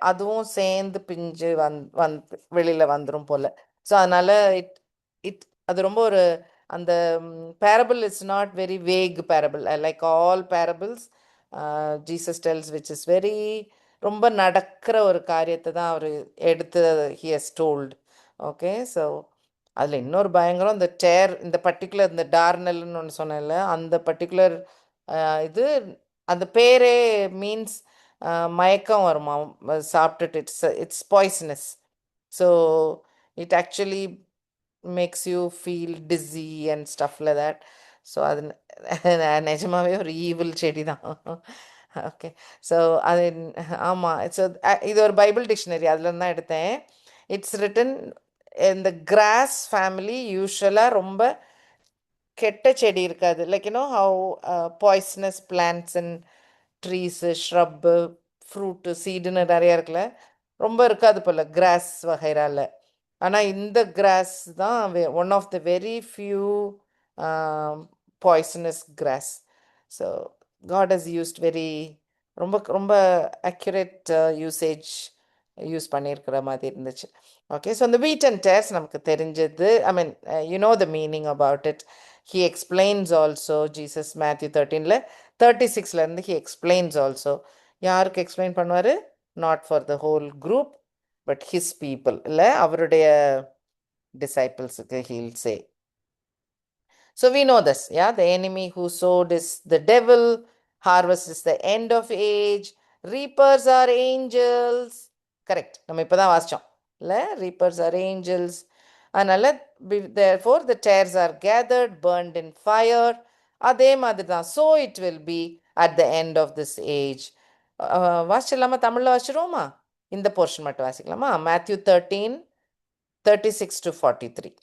அதுவும் சேர்ந்து பிஞ்சு வெளியில் வந்துடும் போல். ஸோ அதனால் அது ரொம்ப ஒரு, அந்த parable is not very vague parable. Like all parables, Jesus tells which is very ரொம்ப நடக்கிற ஒரு காரியத்தை தான் அவர் எடுத்து he has told. Okay, so அதில் இன்னொரு பயங்கரம் இந்த இந்த பர்டிகுலர் இந்த டார்னல்னு ஒன்று சொன்னேன்ல, அந்த பர்டிகுலர் இது அந்த பேரே மீன்ஸ் மயக்கம் வருமா சாப்பிட்டுட்டு. It's poisonous. So it actually makes you feel dizzy and stuff like that. So அது நிஜமாவே ஒரு ஈவில் செடி தான். ஓகே, ஸோ அது ஆமாம். ஸோ இது ஒரு பைபிள் டிக்ஷனரி, அதில் தான் எடுத்தேன். இட்ஸ் ரிட்டன் இந்த கிராஸ் ஃபேமிலி யூஸ்வலாக ரொம்ப கெட்ட செடி இருக்காது. Like you know how poisonous plants and trees shrub fruit சீடுன்னு நிறையா இருக்குல்ல, ரொம்ப இருக்காது போல் கிராஸ் வகைரால. ஆனால் இந்த கிராஸ் தான் one of the very few poisonous grass. So God has used very ரொம்ப ரொம்ப அக்யூரேட் யூசேஜ் யூஸ் பண்ணியிருக்கிற மாதிரி இருந்துச்சு. ஓகே, ஸோ இந்த வீட் அண்ட் டேர்ஸ் நமக்கு தெரிஞ்சது. I mean you know the meaning about it. He explains also. Jesus Matthew 13 36 he explains also. யாருக்கு எக்ஸ்பிளைன் பண்ணுவார்? Not for the whole group but his people, இல்லை அவருடைய டிசைபிள்ஸுக்கு he'll say. So we know this, yeah, the enemy who sowed is the devil, harvest is the end of age, reapers are angels. Correct, நம்ம இப்பதான் வாசிச்சோம் இல்லை, reapers are angels. அதனால therefore the tares are gathered, burned in fire. அதே மாதிரி தான், so it will be at the end of this age. வாசிச்சிடலாமா? தமிழில் வாசிச்சிருவோமா? இந்த portion மட்டும் வாசிக்கலாமா? Matthew 13 36 to 43.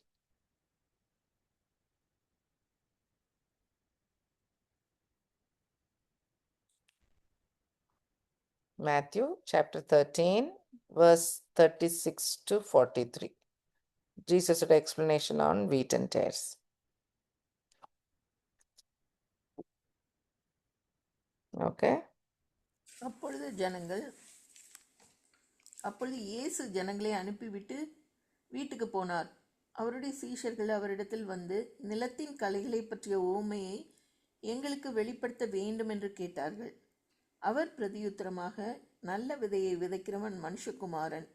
Matthew chapter 13 verse 36 to 43. Jesus' explanation on wheat and tares. Okay.
அப்பொழுது இயேசு ஜனங்களை அனுப்பிவிட்டு வீட்டுக்கு போனார். அவருடைய சீஷர்கள் அவரிடத்தில் வந்து, நிலத்தின் களைகளை பற்றிய உவமையை எங்களுக்கு வெளிப்படுத்த வேண்டும் என்று கேட்டார்கள். அவர் பிரதியுத்தரமாக, நல்ல விதையை விதைக்கிறவன் மனுஷகுமாரன்,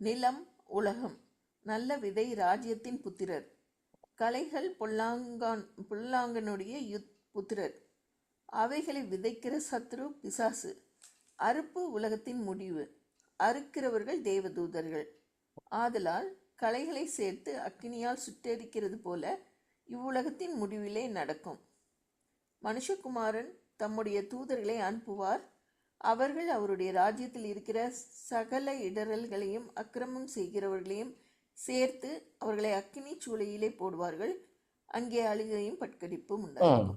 நிலம் உலகம், நல்ல விதை ராஜ்யத்தின் புத்திரர், களைகள் பொல்லாங்கனுடைய புத்திரர், அவைகளை விதைக்கிற சத்ரு பிசாசு, அறுப்பு உலகத்தின் முடிவு, அறுக்கிறவர்கள் தேவதூதர்கள். ஆதலால் களைகளை சேர்த்து அக்கினியால் சுட்டெரிக்கிறது போல இவ்வுலகத்தின் முடிவிலே நடக்கும். மனுஷகுமாரன் தம்முடைய தூதர்களை அனுப்புவார். அவர்கள் அவருடைய ராஜ்யத்தில் இருக்கிற சகல இடரல்களையும் அக்கிரமம் செய்கிறவர்களையும் சேர்த்து அவர்களை அக்கினி சூளையிலே போடுவார்கள். அங்கே அழுகையும் பட்கடிப்பும் உண்டாகும்.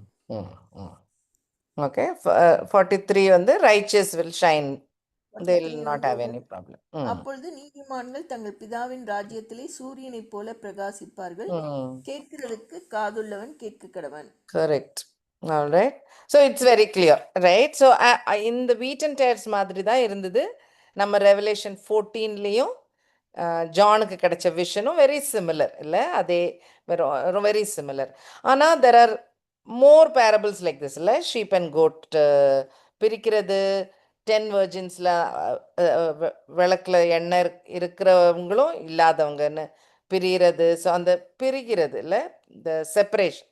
Okay, 43 வந்து righteous will shine. They will not have any problem.
அப்பொழுது நீதிமான்கள் தங்கள் பிதாவின் ராஜ்யத்திலே சூரியனை போல பிரகாசிப்பார்கள். கேட்கிறதுக்கு காதுள்ளவன் கேட்க கடவன்.
Correct. All right. So it's very clear, right? So in the wheat and tares மாதிரி தான் இருந்தது. நம்ம Revelation 14லையும் ஜானுக்கு கிடைச்ச விஷனும் வெரி சிமிலர் இல்லை? அதே வெரி சிமிலர். ஆனால் there are more parables like this இல்லை? ஷீப் அண்ட் கோட் பிரிக்கிறது, 10 virginsல விளக்கில் எண்ணெய் இருக்கிறவங்களும் இல்லாதவங்கன்னு பிரிகிறது. ஸோ அந்த பிரிகிறது இல்லை, இந்த செப்பரேஷன்.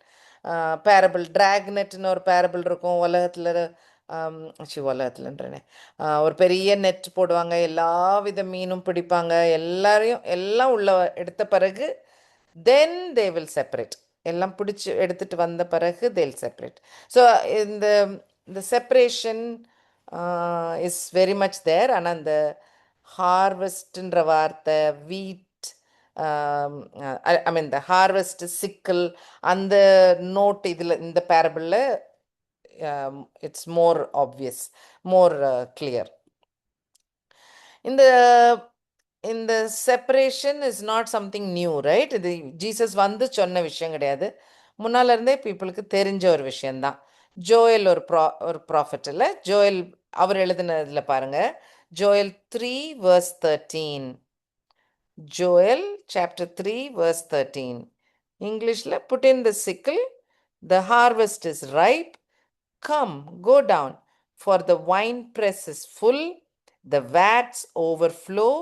பேரபிள் டிராக்னெட்னு ஒரு பேரபிள் இருக்கும். உலகத்துலன்றேனே, ஒரு பெரிய நெட் போடுவாங்க, எல்லா வித மீனும் பிடிப்பாங்க, எல்லாம் உள்ள எடுத்த பிறகு then they will separate. எல்லாம் பிடிச்சி எடுத்துட்டு வந்த பிறகு they'll separate. So இந்த செப்பரேஷன் இஸ் வெரி மச் தேர். ஆனால் இந்த ஹார்வெஸ்ட்ன்ற வார்த்தை, வீட், ஐ மீன் த ஹார்வெஸ்ட், சிக்கல், அந்த நோட் இதில் இந்த பேரபிளில் it's more obvious, more clear. இந்த separation is not something new, right? இது ஜீசஸ் வந்து சொன்ன விஷயம் கிடையாது, முன்னால் இருந்தே பீப்புளுக்கு தெரிஞ்ச ஒரு விஷயந்தான். ஜோயல் ஒரு ப்ராஃபட் இல்லை? ஜோயல் அவர் எழுதினதில் பாருங்கள், Joel 3 verse 13. Joel chapter 3 verse 13. Englishல, put in the sickle, the harvest is ripe, come, go down, for the wine press is full, The vats overflow,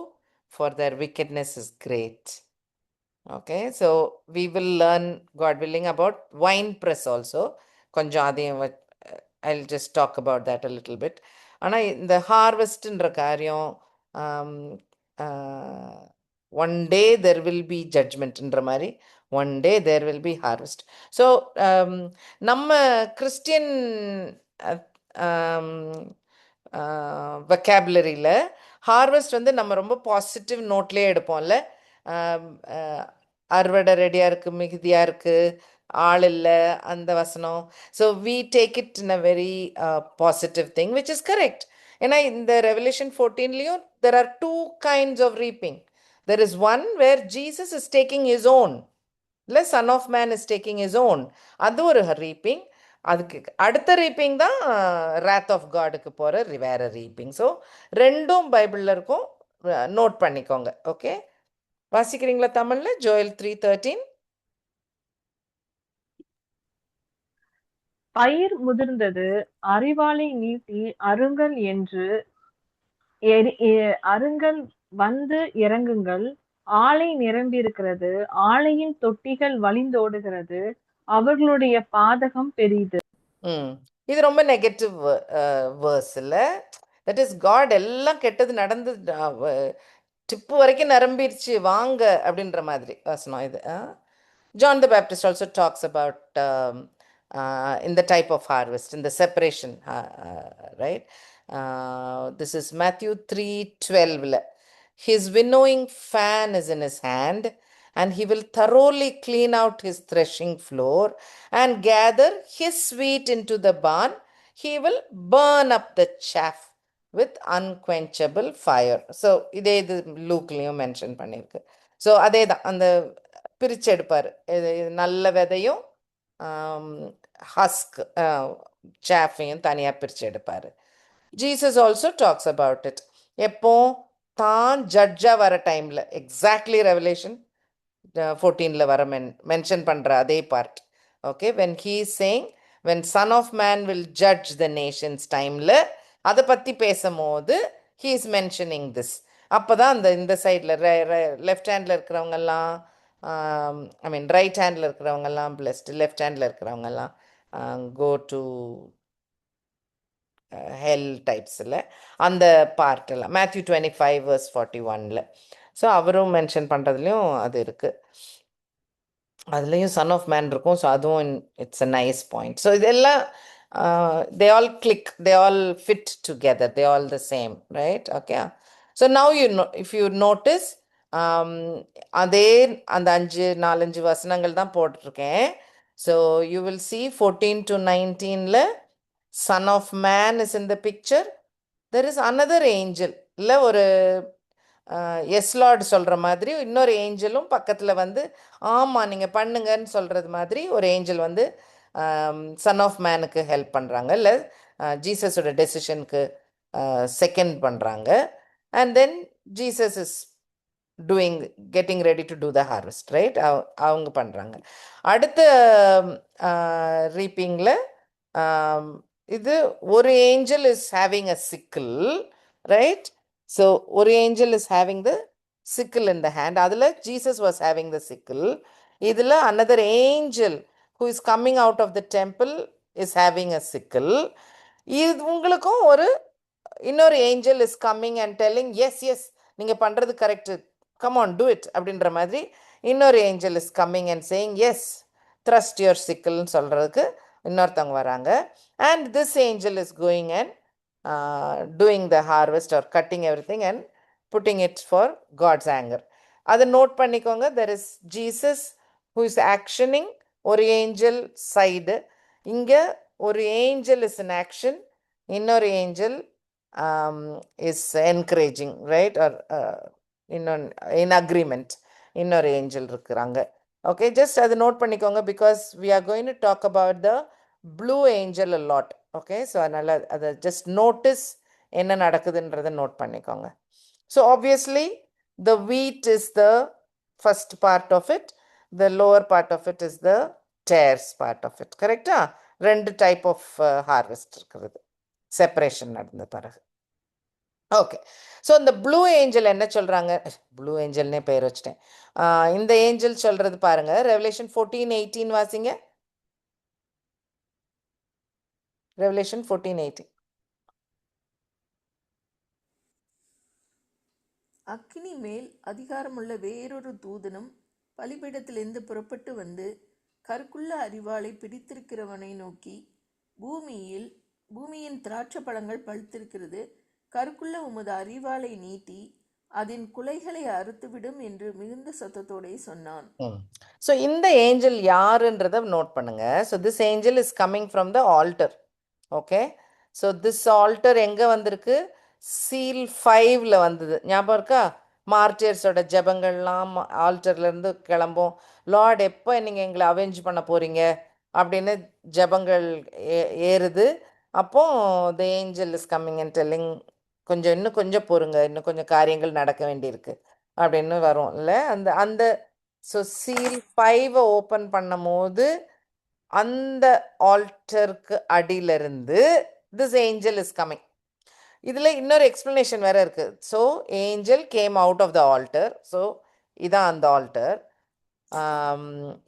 for their wickedness is great. Okay, so we will learn, God willing, about wine press also. கொஞ்சம் அதையும் I'll just talk about that a little bit. ஆனால் இந்த ஹார்வெஸ்ட்ன்ற காரியம், one day there will be judgmentன்ற மாதிரி, one day there will be harvest. So நம்ம Christian வெக்காபுலரியில் harvest வந்து நம்ம ரொம்ப பாசிட்டிவ் நோட்லேயே எடுப்போம்ல. அறுவடை ரெடியாக இருக்குது, மிகுதியாக இருக்குது, ஆள் இல்லை, அந்த வசனம். So we take it in a very positive thing, which is correct. ஏன்னா இந்த ரெவல்யூஷன் 14லேயும் there are 2 kinds of reaping. There is one where Jesus is taking his own, இல்லை son of man is taking his own. அது ஒரு reaping. அதுக்கு அடுத்த reaping தான் wrath of காடுக்கு போகிற வேற ரீப்பிங். ஸோ ரெண்டும் பைபிளில் இருக்கும், நோட் பண்ணிக்கோங்க. ஓகே, வாசிக்கிறீங்களா தமிழ்ல? ஜோயல் 3:13.
பயிர் முதிர்ந்தது, அறிவாளை நீட்டி அருங்கல் என்று அருங்கல் வந்து இறங்குங்கள். ஆலை நிரம்பியிருக்கிறது, ஆலையின் தொட்டிகள் வழிந்தோடுகிறது, அவர்களுடைய பாதகம் பெரிது.
இது ரொம்ப நெகட்டிவ் வேர்ஸ் இல்லை? தட் இஸ் காட் எல்லாம் கெட்டது நடந்து டிப்பு வரைக்கும் நிரம்பிடுச்சு, வாங்க அப்படின்ற மாதிரி வசனம் இது. John the Baptist also talks about in the type of harvest, in the separation, right? This is Matthew 3:12. His winnowing fan is in his hand, and he will thoroughly clean out his threshing floor and gather his wheat into the barn. He will burn up the chaff with unquenchable fire. So இதே இது லூக்லேயும் mention பண்ணியிருக்கு. So அதே தான், அந்த பிரித்து எடுப்பார். நல்ல விதையும் ஹஸ்க் சாஃபையும் தனியாக பிரித்து எடுப்பார். Jesus also talks about it. எப்போ தான் ஜட்ஜாக வர டைமில், எக்ஸாக்ட்லி ரெவலேஷன் 14ல் வர மென்ஷன் பண்ணுற அதே part. Okay, when he is saying when son of man will judge the nations டைமில் அதை பற்றி பேசும்போது he is mentioning this. அப்போ தான் இந்த சைடில் லெஃப்ட் ஹேண்டில் இருக்கிறவங்கெல்லாம், ஐ மீன் ரைட் ஹேண்டில் இருக்கிறவங்கெல்லாம் பிளஸ்டு, லெஃப்ட் ஹேண்டில் இருக்கிறவங்கெல்லாம் கோ டு ஹெல் டைப்ஸில் அந்த பார்ட்டெல்லாம் Matthew 25:41. ஸோ அவரும் மென்ஷன் பண்ணுறதுலையும் அது இருக்குது, அதுலேயும் சன் ஆஃப் மேன் இருக்கும். ஸோ அதுவும் it's a nice point. So இதெல்லாம் they all click, they all fit together, they all the same, right? Okay, so now you know, if you notice, அதே அந்த 4-5 வசனங்கள் தான் போட்டிருக்கேன். So you will see 14 to 19ல son of man is in the picture. There is another angel, இல்லை ஒரு S Lord சொல்கிற மாதிரி இன்னொரு ஏஞ்சலும் பக்கத்தில் வந்து ஆமாம் நீங்கள் பண்ணுங்கன்னு சொல்கிறது மாதிரி ஒரு ஏஞ்சல் வந்து சன் ஆஃப் மேனுக்கு ஹெல்ப் பண்ணுறாங்க, இல்லை ஜீசஸோட டெசிஷனுக்கு செகண்ட் பண்ணுறாங்க. And then Jesus is getting ready to do the harvest, right? அவங்க பண்ணுறாங்க. அடுத்த ரீப்பிங்கில் இது ஒரு angel is having a sickle, right? So ஒரு angel is having the sickle in the hand. அதில் Jesus was having the sickle. இதில் another angel who is coming out of the temple is having a sickle. இது உங்களுக்கும் ஒரு இன்னொரு angel is coming and telling yes நீங்கள் பண்ணுறது correct, come on do it அப்படின்ற மாதிரி இன்னொரு angel is coming and saying yes, thrust your sickleன்னு சொல்கிறதுக்கு இன்னொருத்தவங்க வராங்க. And this angel is going and doing the harvest or cutting everything and putting it for God's anger. அதை note பண்ணிக்கோங்க. there is Jesus who is actioning, ஒரு angel side. இங்கே ஒரு angel is in action, இன்னொரு angel is encouraging, right? or in agreement, இன்னொரு angel இருக்கிறாங்க. Okay, just அதை note பண்ணிக்கோங்க, because we are going to talk about the blue angel a lot. Okay, so அதனால் அதை just notice என்ன நடக்குதுன்றதை note பண்ணிக்கோங்க. So obviously the wheat is the first part of it, the lower part of it is the tares part of it. கரெக்டா? 2 type of harvest இருக்கிறது, separation நடந்த பிறகு. Okay. So இந்த ப்ளூ ஏஞ்சல் என்ன சொல்கிறாங்க? ப்ளூ ஏஞ்சல்னே பேர் வச்சுட்டேன். இந்த ஏஞ்சல் சொல்கிறது பாருங்க, ரெவலேஷன் 14:18 வாசிங்க. ரெவலேஷன் 14:18.
அக்கினி மேல் அதிகாரமுள்ள வேறொரு தூதனும் பலிபீடத்திலிருந்து புறப்பட்டு வந்து கருக்குள்ள அரிவாளை பிடித்திருக்கிறவனை நோக்கி, பூமியின் திராட்சை பழங்கள் பழுத்திருக்கிறது, கருக்குள்ள உமது அரிவாளை நீட்டி அதன் குலைகளை அறுத்துவிடும் என்று மிகுந்த சத்தத்தோடே சொன்னான்.
ஸோ இந்த ஏஞ்சல் யாருன்றதை நோட் பண்ணுங்க. So this angel is coming from the alter. Okay. So this alter எங்கே வந்திருக்கு? சீல் 5ல் வந்தது. ஞாபகம் இருக்கா? மார்டியர்ஸோட ஜெபங்கள்லாம் ஆல்டர்லேருந்து கிளம்பும். லார்ட் எப்போ நீங்கள் எங்களை அவெஞ்ச் பண்ண போகிறீங்க அப்படின்னு ஜெபங்கள் ஏறுது. அப்போ த angel is coming and telling, இன்னும் கொஞ்சம் பொறுங்க, இன்னும் கொஞ்சம் காரியங்கள் நடக்க வேண்டியிருக்கு அப்படின்னு வரும் இல்லை? அந்த அந்த ஸோ சீல் 5 ஓப்பன் பண்ணும் போது அந்த ஆல்டருக்கு அடியிலிருந்து திஸ் ஏஞ்சல் இஸ் கம்மிங். இதில் இன்னொரு எக்ஸ்பிளனேஷன் வேற இருக்கு. So angel came out of the altar. So இதான் அந்த ஆல்டர்.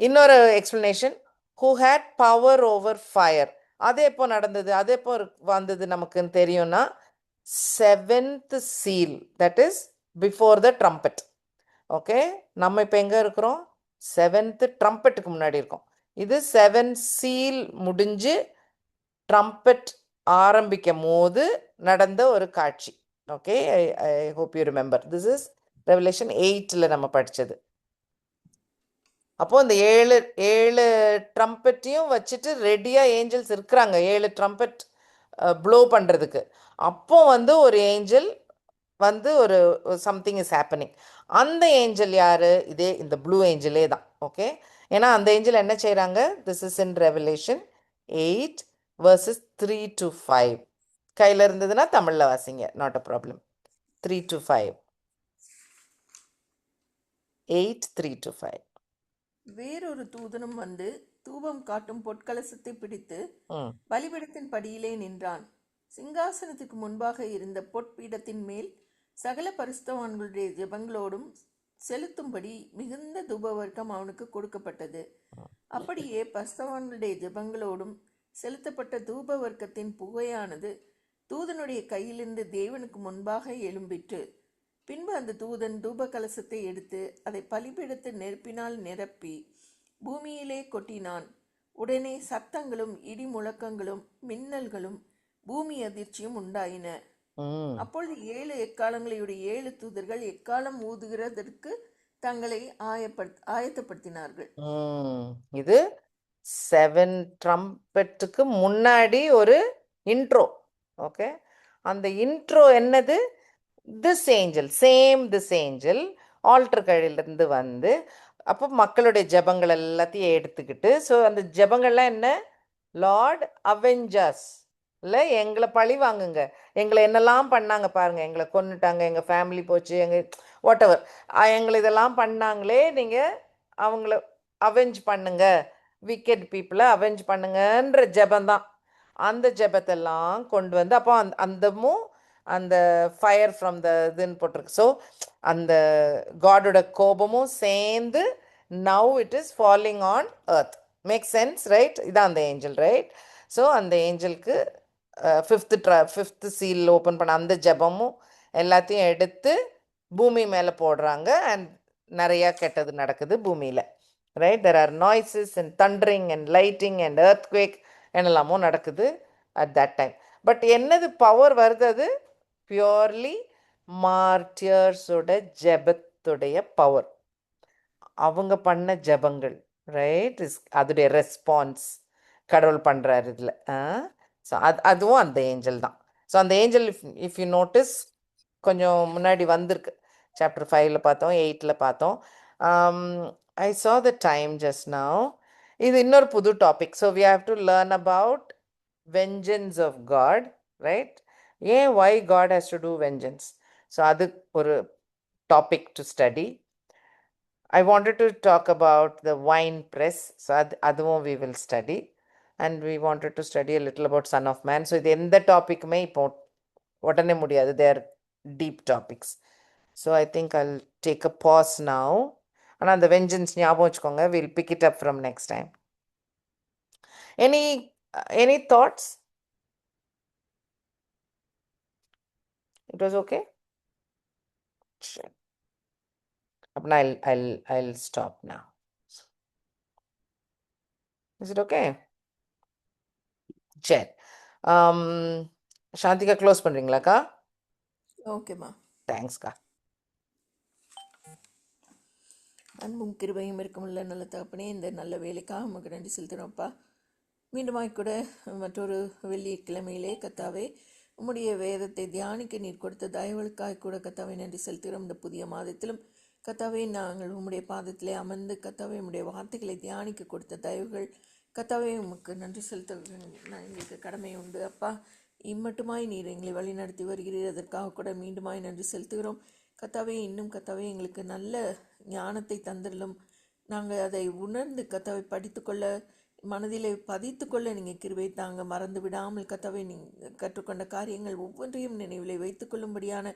இன்னொரு explanation, who had power over fire. அது எப்போ நடந்தது? அது எப்போ வந்தது நமக்குன்னு தெரியும்னா, 7th seal, that is before the trumpet. Okay. நம்ம இப்போ எங்கே இருக்கிறோம்? 7th ட்ரம்பெட்டுக்கு முன்னாடி இருக்கோம். இது 7 seal முடிஞ்சு ட்ரம்பெட் ஆரம்பிக்கும் போது நடந்த ஒரு காட்சி. Okay. I hope you remember. This is Revelation 8ல் நம்ம படித்தது. அப்போது இந்த 7 ட்ரம்பெட்டையும் வச்சுட்டு ரெடியாக ஏஞ்சல்ஸ் இருக்கிறாங்க, 7 ட்ரம்பெட் ப்ளோ பண்ணுறதுக்கு. அப்போ ஒரு ஏஞ்சல் ஒரு சம்திங் இஸ் ஹேப்பனிங். அந்த ஏஞ்சல் யார்? இதே இந்த ப்ளூ ஏஞ்சலே தான். ஓகே. ஏன்னா அந்த ஏஞ்சல் என்ன செய்கிறாங்க? This is in revelation 8 verses 3 to 5. கையில் இருந்ததுன்னா தமிழில் வாசிங்க, not a problem. 3 to 5. 8, 3 to 5.
வேறொரு தூதனும் வந்து தூபம் காட்டும் பொற்கலசத்தை பிடித்து பலிபீடத்தின் படியிலே நின்றான். சிங்காசனத்துக்கு முன்பாக இருந்த பொற்பீடத்தின் மேல் சகல பரிசுத்தவான்களுடைய ஜெபங்களோடும் செலுத்தும்படி மிகுந்த தூபவர்க்கம் அவனுக்கு கொடுக்கப்பட்டது. அப்படியே பரிசுத்தவான்களுடைய ஜெபங்களோடும் செலுத்தப்பட்ட தூபவர்க்கத்தின் புகையானது தூதனுடைய கையிலிருந்து தேவனுக்கு முன்பாக எழும்பிற்று. பின்பு அந்த தூதன் தூப கலசத்தை எடுத்து அதை பலிபீடத்து நெருப்பினால் நிரப்பி பூமியிலே கொட்டினான். உடனே சத்தங்களும் இடி முழக்கங்களும் மின்னல்களும் பூமி அதிர்ச்சியும் உண்டாயின. அப்பொழுது 7 எக்காலங்களையுடைய 7 தூதர்கள் எக்காலம் ஊதுகிறதற்கு தங்களை ஆயத்தப்படுத்தினார்கள்.
இது 7 ட்ரம்பெட்டுக்கு முன்னாடி ஒரு இன்ட்ரோ. ஓகே. அந்த இன்ட்ரோ என்னது? This angel, this angel altar கழிலிருந்து வந்து அப்போ மக்களுடைய ஜெபங்கள் எல்லாத்தையும் எடுத்துக்கிட்டு, ஸோ அந்த ஜெபங்கள்லாம் என்ன? லார்ட் அவெஞ்சர்ஸ், இல்லை எங்களை பழி வாங்குங்க, எங்களை என்னெல்லாம் பண்ணாங்க பாருங்கள், எங்களை கொன்னுட்டாங்க, எங்கள் ஃபேமிலி போச்சு, எங்கள் வாட் எவர், எங்களை இதெல்லாம் பண்ணாங்களே, நீங்கள் அவங்கள அவெஞ்ச் பண்ணுங்க, விக்கெட் பீப்புளை அவெஞ்ச் பண்ணுங்கன்ற ஜெபந்தான். அந்த ஜெபத்தெல்லாம் கொண்டு வந்து அப்போ அந்தமும் அந்த ஃபயர் ஃப்ரம் த இதுன்னு போட்டிருக்கு. ஸோ அந்த காடோட கோபமும் சேர்ந்து now it is falling on earth. Make sense, right? இதான் அந்த ஏஞ்சல், ரைட்? ஸோ அந்த ஏஞ்சலுக்கு 5th சீல் ஓப்பன் பண்ண அந்த ஜெபமும் எல்லாத்தையும் எடுத்து பூமி மேலே போடுறாங்க. அண்ட் நிறையா கெட்டது நடக்குது பூமியில், right? There are noises and thundering and lighting and earthquake என்னெல்லாமோ நடக்குது அட் தட் டைம். பட் என்னது பவர் வருது? அது பியூர்லி மார்டியர்ஸோட ஜெபத்துடைய பவர், அவங்க பண்ண ஜெபங்கள், ரைட்? அதோடைய ரெஸ்பான்ஸ் கடவுள் பண்ணுறாரு இதில். ஸோ அதுவும் அந்த ஏஞ்சல் தான். ஸோ அந்த ஏஞ்சல் இஃப் யூ நோட்டிஸ் கொஞ்சம் முன்னாடி வந்திருக்கு. சாப்டர் 5ல் பார்த்தோம், 8ல் பார்த்தோம். ஐ saw the time just now. இது இன்னொரு புது topic. So we have to learn about vengeance of God, right? ஏன் why God has to do vengeance? So அது ஒரு topic to study. I wanted to talk about the wine press. So அதுவும் we will study. And we wanted to study a little about Son of Man. So இது எந்த டாபிக்குமே இப்போ உடனே முடியாது. They are deep topics. So I think I'll take a pause now. And on the vengeance, we'll pick it up from next time. Any thoughts? It was okay? Sure. I'll stop now. Is it okay? சரி. சாந்திகா close பண்ணுறீங்களாக்கா?
ஓகேம்மா.
தேங்க்ஸ்க்கா.
அன்பும் கிருபையும் இருக்கமுள்ள நல்ல தகப்பனே, இந்த நல்ல வேலைக்காக உமக்கு நன்றி செலுத்துகிறோம்ப்பா. மீண்டுமாய் கூட மற்றொரு வெள்ளிக்கிழமையிலே கத்தாவே உம்முடைய வேதத்தை தியானிக்க நீர் கொடுத்த தயவுகளுக்காக கூட கத்தாவை நன்றி செலுத்துகிறோம். இந்த புதிய மாதத்திலும் கத்தாவே நாங்கள் உம்முடைய பாதத்திலே அமர்ந்து கத்தாவே உம்முடைய வார்த்தைகளை தியானிக்க கொடுத்த தயவுகள் கத்தாவே உமக்கு நன்றி செலுத்த எங்களுக்கு கடமை உண்டு அப்பா. இம்மட்டுமாய் நீர் எங்களை வழி நடத்தி வருகிறீர், அதற்காக கூட மீண்டுமாய் நன்றி செலுத்துகிறோம். கத்தாவே இன்னும் கத்தாவே எங்களுக்கு நல்ல ஞானத்தை தந்திரலும், நாங்கள் அதை உணர்ந்து கத்தாவை படித்துக்கொள்ள மனதிலே பதித்து கொள்ள நீங்கள் கிருபை தாங்க. மறந்து விடாமல் கத்தாவை நீங்கள் கற்றுக்கொண்ட காரியங்கள் ஒவ்வொன்றையும் நினைவிலை வைத்துக்கொள்ளும்படியான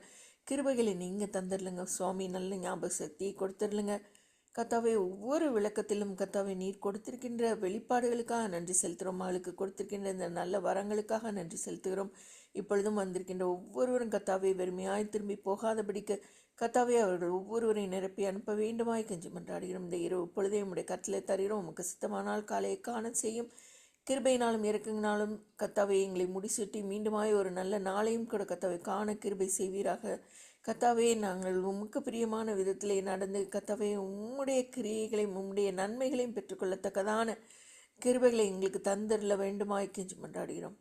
கிருபைகளை நீங்கள் தந்துடலுங்க சுவாமி. நல்ல ஞாபக சக்தியை கொடுத்துடலுங்க கத்தாவை. ஒவ்வொரு விளக்கத்திலும் கத்தாவை நீர் கொடுத்திருக்கின்ற வெளிப்பாடுகளுக்காக நன்றி செலுத்துகிறோம். மகளுக்கு கொடுத்திருக்கின்ற இந்த நல்ல வரங்களுக்காக நன்றி செலுத்துகிறோம். இப்பொழுதும் வந்திருக்கின்ற ஒவ்வொருவரும் கத்தாவை வெறுமையாய் திரும்பி போகாதபடிக்கு கத்தாவே அவர்கள் ஒவ்வொருவரையும் நிரப்பி அனுப்ப வேண்டுமாய் கெஞ்சி மன்றாடுகிறோம். இந்த இரவு பொழுதே உம்முடைய கட்டளை தருகிறோம். உமக்கு சித்தமானால் காலையை காண செய்யும். கிருபையினாலும் இறக்குங்கினாலும் கத்தாவை எங்களை முடிசூட்டி மீண்டுமாய் ஒரு நல்ல நாளையும் கூட கத்தாவை காண கிருபை செய்வீராக. கத்தாவே நாங்கள் உமக்கு பிரியமான விதத்திலே நடந்து கத்தாவே உம்முடைய கிரியைகளையும் உம்முடைய நன்மைகளையும் பெற்றுக்கொள்ளத்தக்கதான கிருபைகளை எங்களுக்கு தந்தரல வேண்டுமாய் கெஞ்சி மன்றாடுகிறோம்.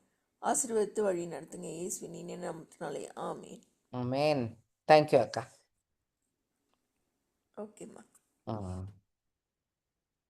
ஆசீர்வதித்து வழி நடத்துங்க இயேசுவின் இனிய நாமத்தினாலே ஆமீன்.
ஆமென். தேங்க்யூ அக்கா.
ஓகேம்மா.